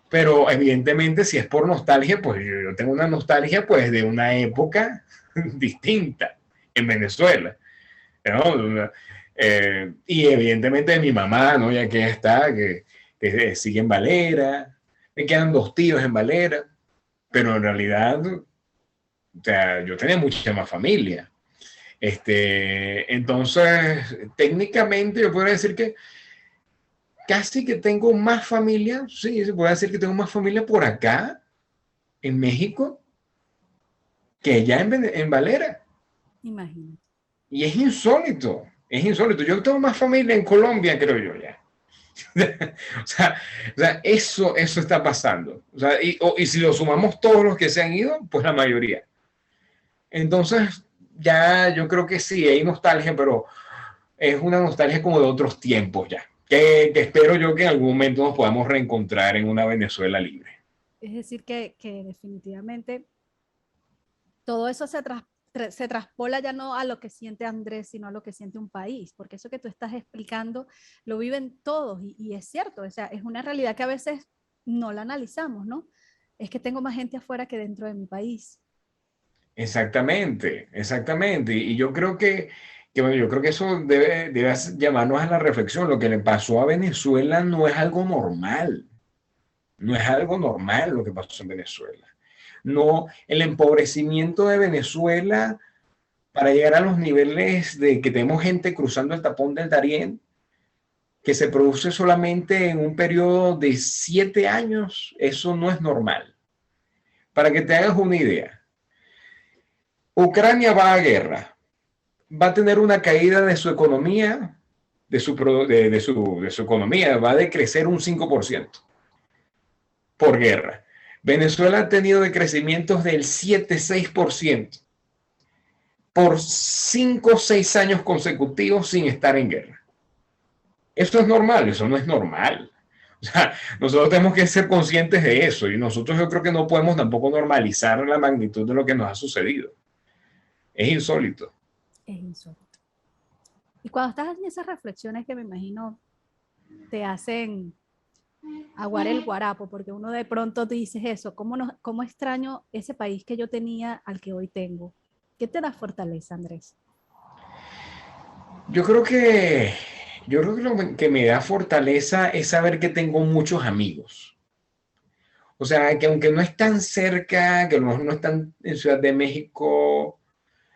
Pero evidentemente si es por nostalgia, pues yo tengo una nostalgia pues de una época distinta en Venezuela, ¿no? Y evidentemente de mi mamá, ¿no? Ya que está, que sigue en Valera, me quedan dos tíos en Valera, pero en realidad, o sea, yo tenía mucha más familia. Entonces, técnicamente yo podría decir que casi que tengo más familia, sí, se puede decir que tengo más familia por acá, en México, que allá en Valera. Imagínate. Y es insólito, es insólito. Yo tengo más familia en Colombia, creo yo ya. O sea, eso está pasando. O sea, y si lo sumamos todos los que se han ido, pues la mayoría. Entonces, ya yo creo que sí, hay nostalgia, pero es una nostalgia como de otros tiempos ya. Que espero yo que en algún momento nos podamos reencontrar en una Venezuela libre. Es decir, que definitivamente todo eso se traspola ya no a lo que siente Andrés, sino a lo que siente un país, porque eso que tú estás explicando lo viven todos y es cierto, o sea, es una realidad que a veces no la analizamos, ¿no? Es que tengo más gente afuera que dentro de mi país. Exactamente, exactamente. Y yo creo bueno, yo creo que eso debe llamarnos a la reflexión. Lo que le pasó a Venezuela no es algo normal. No es algo normal lo que pasó en Venezuela. No, el empobrecimiento de Venezuela para llegar a los niveles de que tenemos gente cruzando el tapón del Darién, que se produce solamente en un periodo de 7 años, eso no es normal. Para que te hagas una idea, Ucrania va a guerra, va a tener una caída de su economía, de su economía, va a decrecer un 5% por guerra. Venezuela ha tenido decrecimientos del 7-6% por 5 o 6 años consecutivos sin estar en guerra. Esto es normal, eso no es normal. O sea, nosotros tenemos que ser conscientes de eso y nosotros yo creo que no podemos tampoco normalizar la magnitud de lo que nos ha sucedido. Es insólito. Es insólito. Y cuando estás en esas reflexiones que me imagino te hacen aguar el guarapo, porque uno de pronto te dices eso, ¿cómo extraño ese país que yo tenía al que hoy tengo? ¿Qué te da fortaleza, Andrés? Yo creo que, yo creo que lo que me da fortaleza es saber que tengo muchos amigos. O sea, que aunque no están cerca, que a lo mejor no están en Ciudad de México,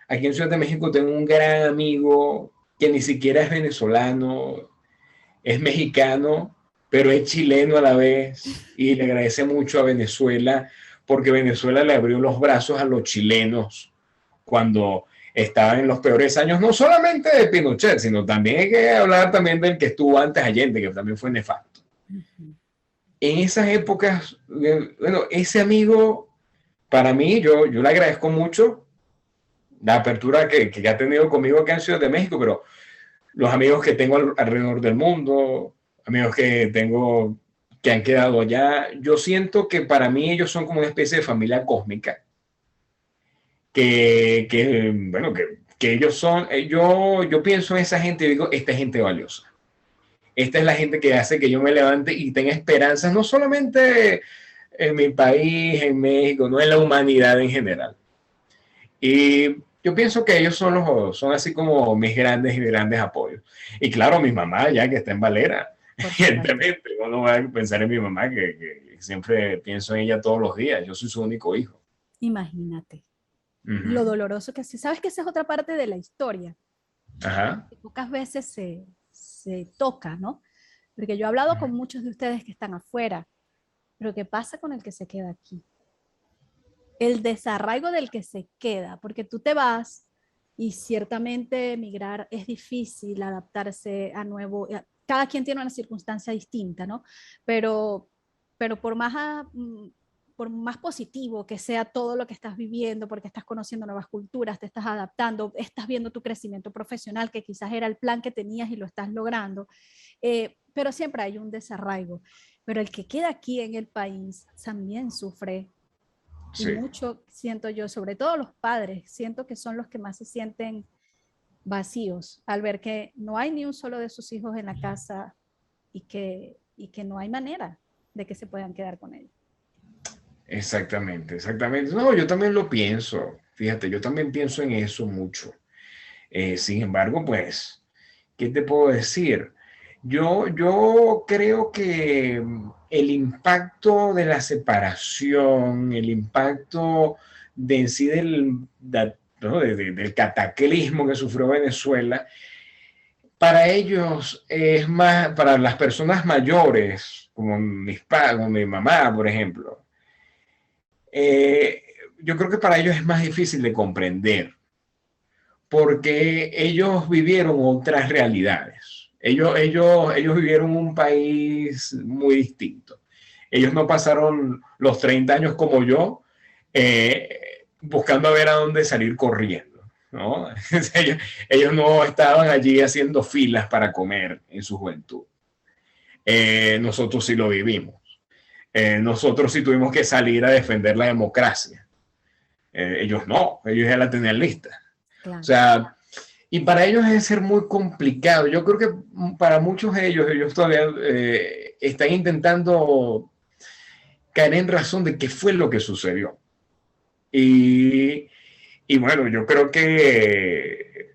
aquí en Ciudad de México tengo un gran amigo que ni siquiera es venezolano, es mexicano, pero es chileno a la vez y le agradece mucho a Venezuela porque Venezuela le abrió los brazos a los chilenos cuando estaban en los peores años, no solamente de Pinochet, sino también hay que hablar también del que estuvo antes Allende, que también fue nefasto. En esas épocas, bueno, ese amigo, para mí, yo le agradezco mucho la apertura que ha tenido conmigo acá en Ciudad de México, pero los amigos que tengo alrededor del mundo, amigos que tengo que han quedado allá, yo siento que para mí ellos son como una especie de familia cósmica, bueno, que ellos son, yo pienso en esa gente y digo, esta es gente valiosa. Esta es la gente que hace que yo me levante y tenga esperanzas, no solamente en mi país, en México, no en la humanidad en general. Y yo pienso que ellos son así como mis grandes apoyos. Y claro, mi mamá, ya que está en Valera, evidentemente, uno va a pensar en mi mamá, que siempre pienso en ella todos los días. Yo soy su único hijo. Imagínate lo Ujú. doloroso que es. ¿Sabes que esa es otra parte de la historia? Ajá. Que pocas veces se toca, ¿no? Porque yo he hablado con muchos de ustedes que están afuera, pero ¿qué pasa con el que se queda aquí? El desarraigo del que se queda, porque tú te vas y ciertamente emigrar es difícil, adaptarse a nuevo, cada quien tiene una circunstancia distinta, ¿no? Pero por más positivo que sea todo lo que estás viviendo, porque estás conociendo nuevas culturas, te estás adaptando, estás viendo tu crecimiento profesional, que quizás era el plan que tenías y lo estás logrando, pero siempre hay un desarraigo. pero el que queda aquí en el país también sufre. Y Sí, mucho siento yo, sobre todo los padres, siento que son los que más se sienten vacíos al ver que no hay ni un solo de sus hijos en la casa y que no hay manera de que se puedan quedar con ellos. exactamente, exactamente. No, yo también lo pienso. Fíjate, yo también pienso en eso mucho. Sin embargo, pues, ¿qué te puedo decir? Yo creo que el impacto de la separación, el impacto de en sí ¿no? Del cataclismo que sufrió Venezuela, para ellos es más, para las personas mayores, como mis padres, como mi mamá, por ejemplo, eh, yo creo que para ellos es más difícil de comprender porque ellos vivieron otras realidades. Ellos vivieron un país muy distinto. Ellos no pasaron los 30 años como yo, buscando a ver a dónde salir corriendo, ¿no? Ellos no estaban allí haciendo filas para comer en su juventud. Nosotros sí lo vivimos. Nosotros sí tuvimos que salir a defender la democracia. Ellos no, ellos ya la tenían lista. O Claro. sea, y para ellos es ser muy complicado. Yo creo que para muchos de ellos, ellos todavía están intentando caer en razón de qué fue lo que sucedió. Y, y bueno, yo creo que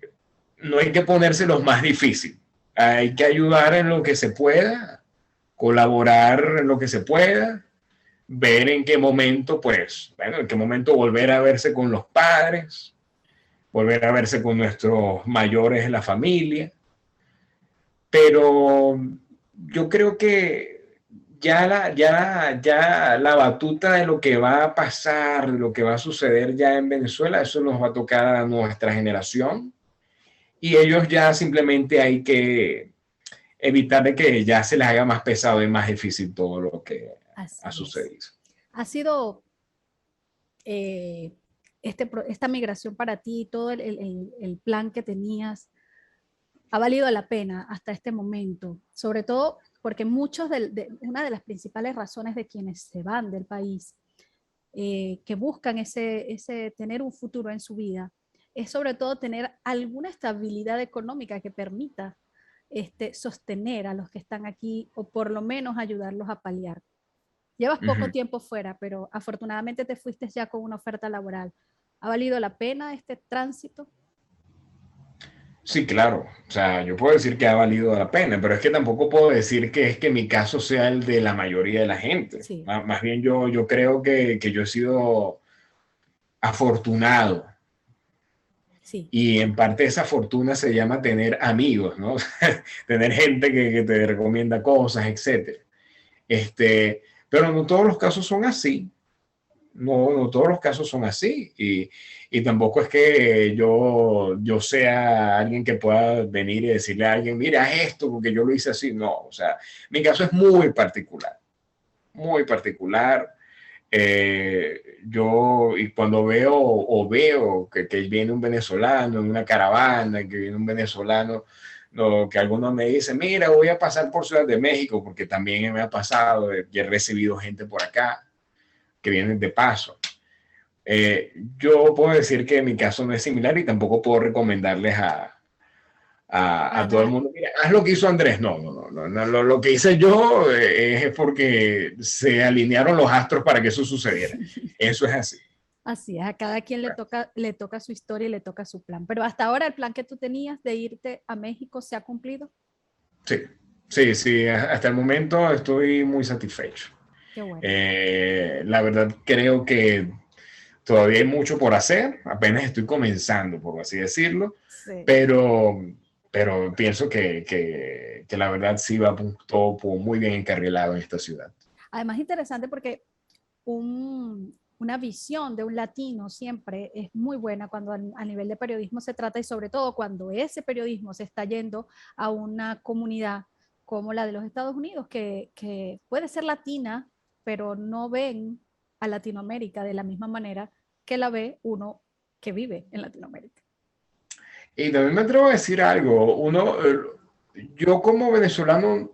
no hay que ponerse los más difícil. Hay que ayudar en lo que se pueda, colaborar en lo que se pueda, ver en qué momento, pues, bueno, en qué momento volver a verse con los padres, volver a verse con nuestros mayores de la familia, pero yo creo que ya la batuta de lo que va a pasar, de lo que va a suceder ya en Venezuela, eso nos va a tocar a nuestra generación y ellos ya simplemente hay que evitar de que ya se les haga más pesado y más difícil todo lo que ha Así es. sucedido. Ha sido esta migración para ti, todo el plan que tenías, ha valido la pena hasta este momento, sobre todo porque una de las principales razones de quienes se van del país, que buscan tener un futuro en su vida, es sobre todo tener alguna estabilidad económica que permita sostener a los que están aquí o por lo menos ayudarlos a paliar. Llevas Uh poco -huh. tiempo fuera, pero afortunadamente te fuiste ya con una oferta laboral. ¿Ha valido la pena este tránsito? Sí, claro. O sea, yo puedo decir que ha valido la pena, pero es que tampoco puedo decir que es que mi caso sea el de la mayoría de la gente. Sí, Más bien yo creo que yo he sido afortunado sí. y en parte esa fortuna se llama tener amigos, ¿no? Tener gente que te recomienda cosas, etcétera. Pero no todos los casos son así. No todos los casos son así y tampoco es que yo sea alguien que pueda venir y decirle a alguien, mira esto porque yo lo hice así. No, o sea, mi caso es muy particular, muy particular. Y cuando veo que viene un venezolano en una caravana, que viene un venezolano, que algunos me dicen, mira, voy a pasar por Ciudad de México, porque también me ha pasado, y he recibido gente por acá que vienen de paso. Yo puedo decir que mi caso no es similar y tampoco puedo recomendarles a todo el Ana, mundo, mira, haz lo que hizo Andrés. No, lo que hice yo es porque se alinearon los astros para que eso sucediera. Eso es así. así es, a cada quien le toca su historia y le toca su plan. Pero hasta ahora el plan que tú tenías de irte a México se ha cumplido. Sí, sí, hasta el momento estoy muy satisfecho. Qué bueno. La verdad creo que todavía hay mucho por hacer, apenas estoy comenzando, por así decirlo, Sí. pero, pero pienso que la verdad sí va todo muy bien encarrilado en esta ciudad. Además, interesante porque una visión de un latino siempre es muy buena cuando a nivel de periodismo se trata y sobre todo cuando ese periodismo se está yendo a una comunidad como la de los Estados Unidos, que puede ser latina, pero no ven a Latinoamérica de la misma manera que la ve uno que vive en Latinoamérica. Y también me atrevo a decir algo, yo como venezolano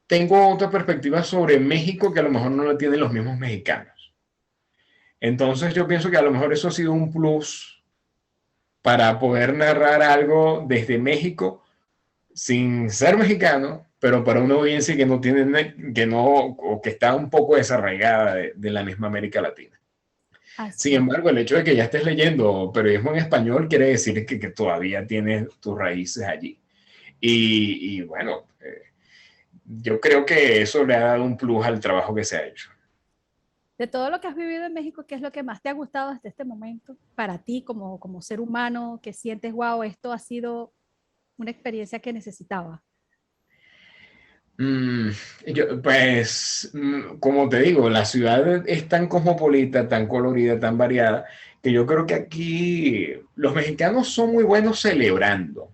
tengo otra perspectiva sobre México que a lo mejor no la tienen los mismos mexicanos. Entonces yo pienso que a lo mejor eso ha sido un plus para poder narrar algo desde México sin ser mexicano, pero para una audiencia que no tiene, que no, o que está un poco desarraigada de la misma América Latina. Así Sin embargo, el hecho de que ya estés leyendo periodismo en español quiere decir que todavía tienes tus raíces allí. Y bueno, yo creo que eso le ha dado un plus al trabajo que se ha hecho. de todo lo que has vivido en México, ¿qué es lo que más te ha gustado hasta este momento? Para ti, como ser humano, que sientes, wow, esto ha sido una experiencia que necesitaba. Mm, pues, como te digo, la ciudad es tan cosmopolita, tan colorida, tan variada, que yo creo que aquí los mexicanos son muy buenos celebrando.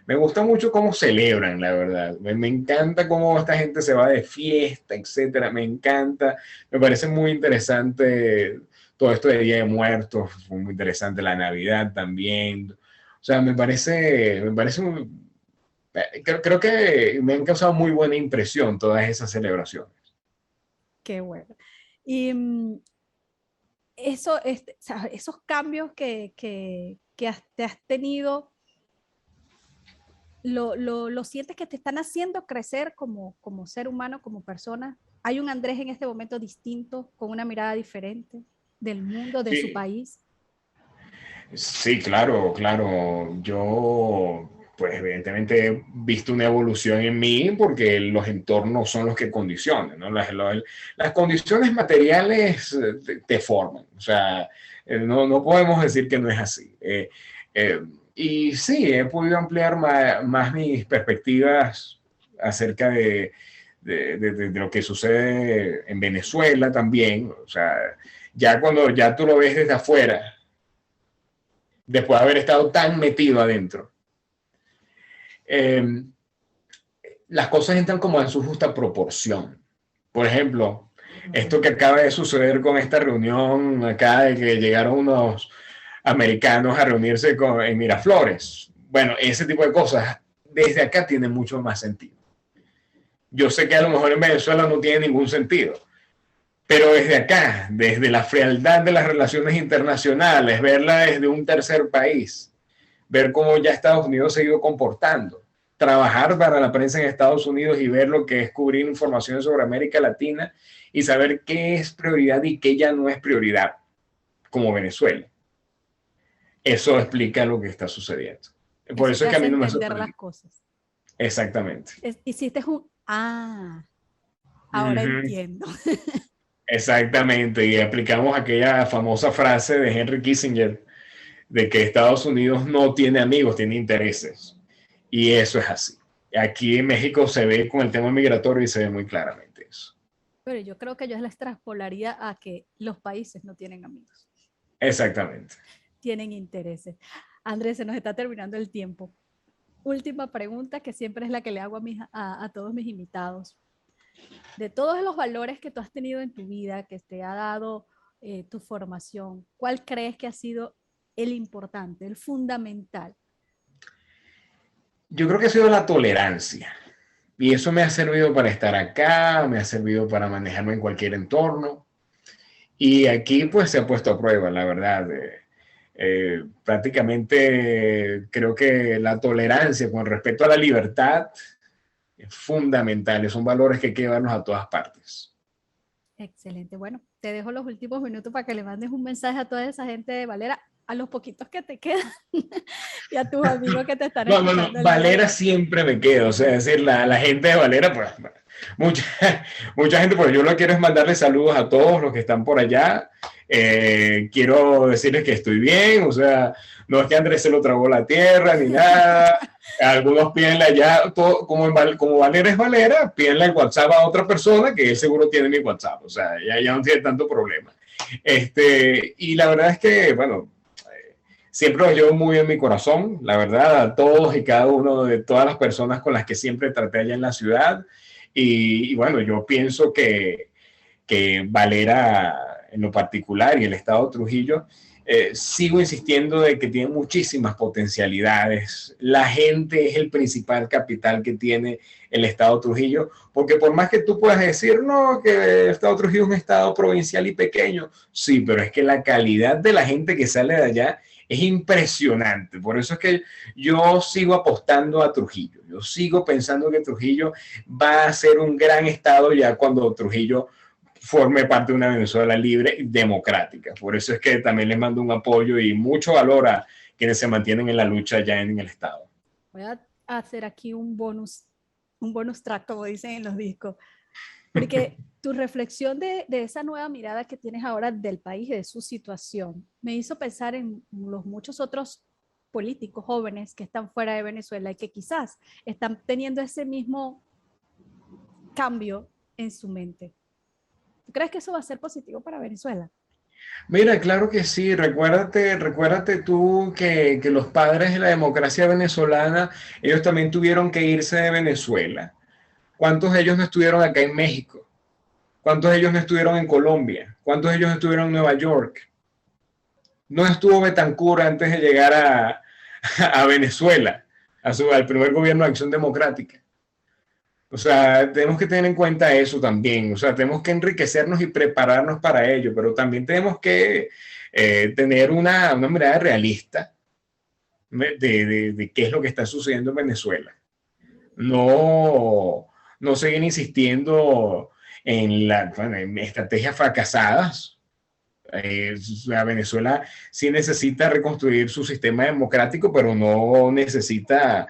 Me gusta mucho cómo celebran, la verdad. Me encanta cómo esta gente se va de fiesta, etcétera. Me encanta. Me parece muy interesante todo esto de Día de Muertos. Fue muy interesante la Navidad también. O sea, me parece creo que me han causado muy buena impresión todas esas celebraciones. Qué bueno. Y eso, o sea, esos cambios te has tenido, lo sientes que te están haciendo crecer como ser humano, como persona. Hay un Andrés en este momento distinto, con una mirada diferente del mundo, de su Sí, país. sí, claro, claro. Yo, pues evidentemente he visto una evolución en mí porque los entornos son los que condicionan, ¿no? Las condiciones materiales te forman. O sea, no podemos decir que no es así. Eh, y sí, he podido ampliar más mis perspectivas acerca de lo que sucede en Venezuela también. O sea, ya cuando ya tú lo ves desde afuera, después de haber estado tan metido adentro, eh, las cosas entran como en su justa proporción. Por ejemplo, esto que acaba de suceder con esta reunión acá de que llegaron unos americanos a reunirse en Miraflores. Bueno, ese tipo de cosas desde acá tienen mucho más sentido. Yo sé que a lo mejor en Venezuela no tiene ningún sentido, pero desde acá, desde la frialdad de las relaciones internacionales, verla desde un tercer país, ver cómo ya Estados Unidos se ha ido comportando, trabajar para la prensa en Estados Unidos y ver lo que es cubrir información sobre América Latina y saber qué es prioridad y qué ya no es prioridad, como Venezuela. Eso explica lo que está sucediendo. Por Eso eso te es que a hace mí no me entender sorprende. las cosas. Exactamente. Hiciste un, ah, ahora Uh-huh. entiendo. Exactamente. Y aplicamos aquella famosa frase de Henry Kissinger de que Estados Unidos no tiene amigos, tiene intereses. Y eso es así. Aquí en México se ve con el tema migratorio y se ve muy claramente eso. Pero yo creo que yo la extrapolaría a que los países no tienen amigos, Exactamente. tienen intereses. Andrés, se nos está terminando el tiempo. Última pregunta, que siempre es la que le hago a todos mis invitados. De todos los valores que tú has tenido en tu vida, que te ha dado tu formación, ¿cuál crees que ha sido el importante, el fundamental? Yo creo que ha sido la tolerancia. Y eso me ha servido para estar acá, me ha servido para manejarme en cualquier entorno. Y aquí pues se ha puesto a prueba, la verdad. Prácticamente creo que la tolerancia con respecto a la libertad es fundamental. Son valores que hay que llevarnos a todas partes. Excelente. Bueno, te dejo los últimos minutos para que le mandes un mensaje a toda esa gente de Valera, a los poquitos que te quedan y a tus amigos que te están escuchando. No. Valera siempre me quedo. O sea, es decir, la gente de Valera, pues, mucha, mucha gente, pues yo lo que quiero es mandarle saludos a todos los que están por allá. Quiero decirles que estoy bien, o sea, no es que Andrés se lo tragó la tierra ni nada. Algunos pídenle allá, todo, como Valera es Valera, pídenle el WhatsApp a otra persona que él seguro tiene mi WhatsApp, o sea, ya no tiene tanto problema. Y la verdad es que, bueno, siempre los llevo muy en mi corazón, la verdad, a todos y cada uno de todas las personas con las que siempre traté allá en la ciudad. Y bueno, yo pienso que Valera en lo particular y el estado de Trujillo sigo insistiendo de que tiene muchísimas potencialidades. La gente es el principal capital que tiene el Estado Trujillo, porque por más que tú puedas decir, no, que el Estado Trujillo es un estado provincial y pequeño, sí, pero es que la calidad de la gente que sale de allá es impresionante. Por eso es que yo sigo apostando a Trujillo. Yo sigo pensando que Trujillo va a ser un gran estado ya cuando Trujillo forme parte de una Venezuela libre y democrática. Por eso es que también les mando un apoyo y mucho valor a quienes se mantienen en la lucha ya en el estado. Voy a hacer aquí un bonus track, como dicen en los discos, porque tu reflexión de esa nueva mirada que tienes ahora del país y de su situación me hizo pensar en los muchos otros políticos jóvenes que están fuera de Venezuela y que quizás están teniendo ese mismo cambio en su mente. ¿Tú crees que eso va a ser positivo para Venezuela? Mira, claro que sí. Recuérdate tú que los padres de la democracia venezolana, ellos también tuvieron que irse de Venezuela. ¿Cuántos de ellos no estuvieron acá en México? ¿Cuántos de ellos no estuvieron en Colombia? ¿Cuántos de ellos no estuvieron en Nueva York? No estuvo Betancur antes de llegar a Venezuela, al primer gobierno de Acción Democrática. O sea, tenemos que tener en cuenta eso también. O sea, tenemos que enriquecernos y prepararnos para ello, pero también tenemos que tener una mirada realista de qué es lo que está sucediendo en Venezuela. No, no seguir insistiendo en estrategias fracasadas. Venezuela sí necesita reconstruir su sistema democrático, pero no necesita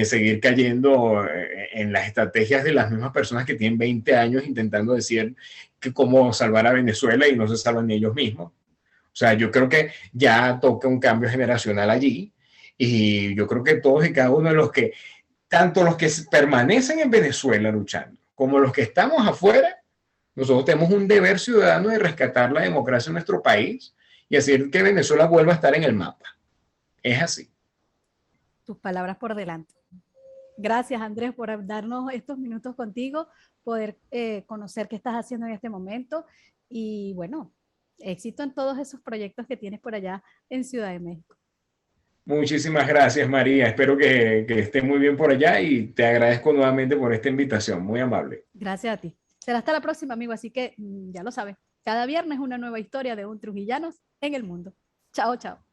seguir cayendo en las estrategias de las mismas personas que tienen 20 años intentando decir que cómo salvar a Venezuela y no se salvan ni ellos mismos. O sea, yo creo que ya toca un cambio generacional allí y yo creo que todos y cada uno de los que, tanto los que permanecen en Venezuela luchando como los que estamos afuera, nosotros tenemos un deber ciudadano de rescatar la democracia en nuestro país y hacer que Venezuela vuelva a estar en el mapa. Es así. Tus palabras por delante. Gracias, Andrés, por darnos estos minutos contigo, poder conocer qué estás haciendo en este momento y, bueno, éxito en todos esos proyectos que tienes por allá en Ciudad de México. Muchísimas gracias, María. Espero que estés muy bien por allá y te agradezco nuevamente por esta invitación. Muy amable. Gracias a ti. Será hasta la próxima, amigo, así que ya lo sabes. Cada viernes una nueva historia de un Trujillanos en el mundo. Chao, chao.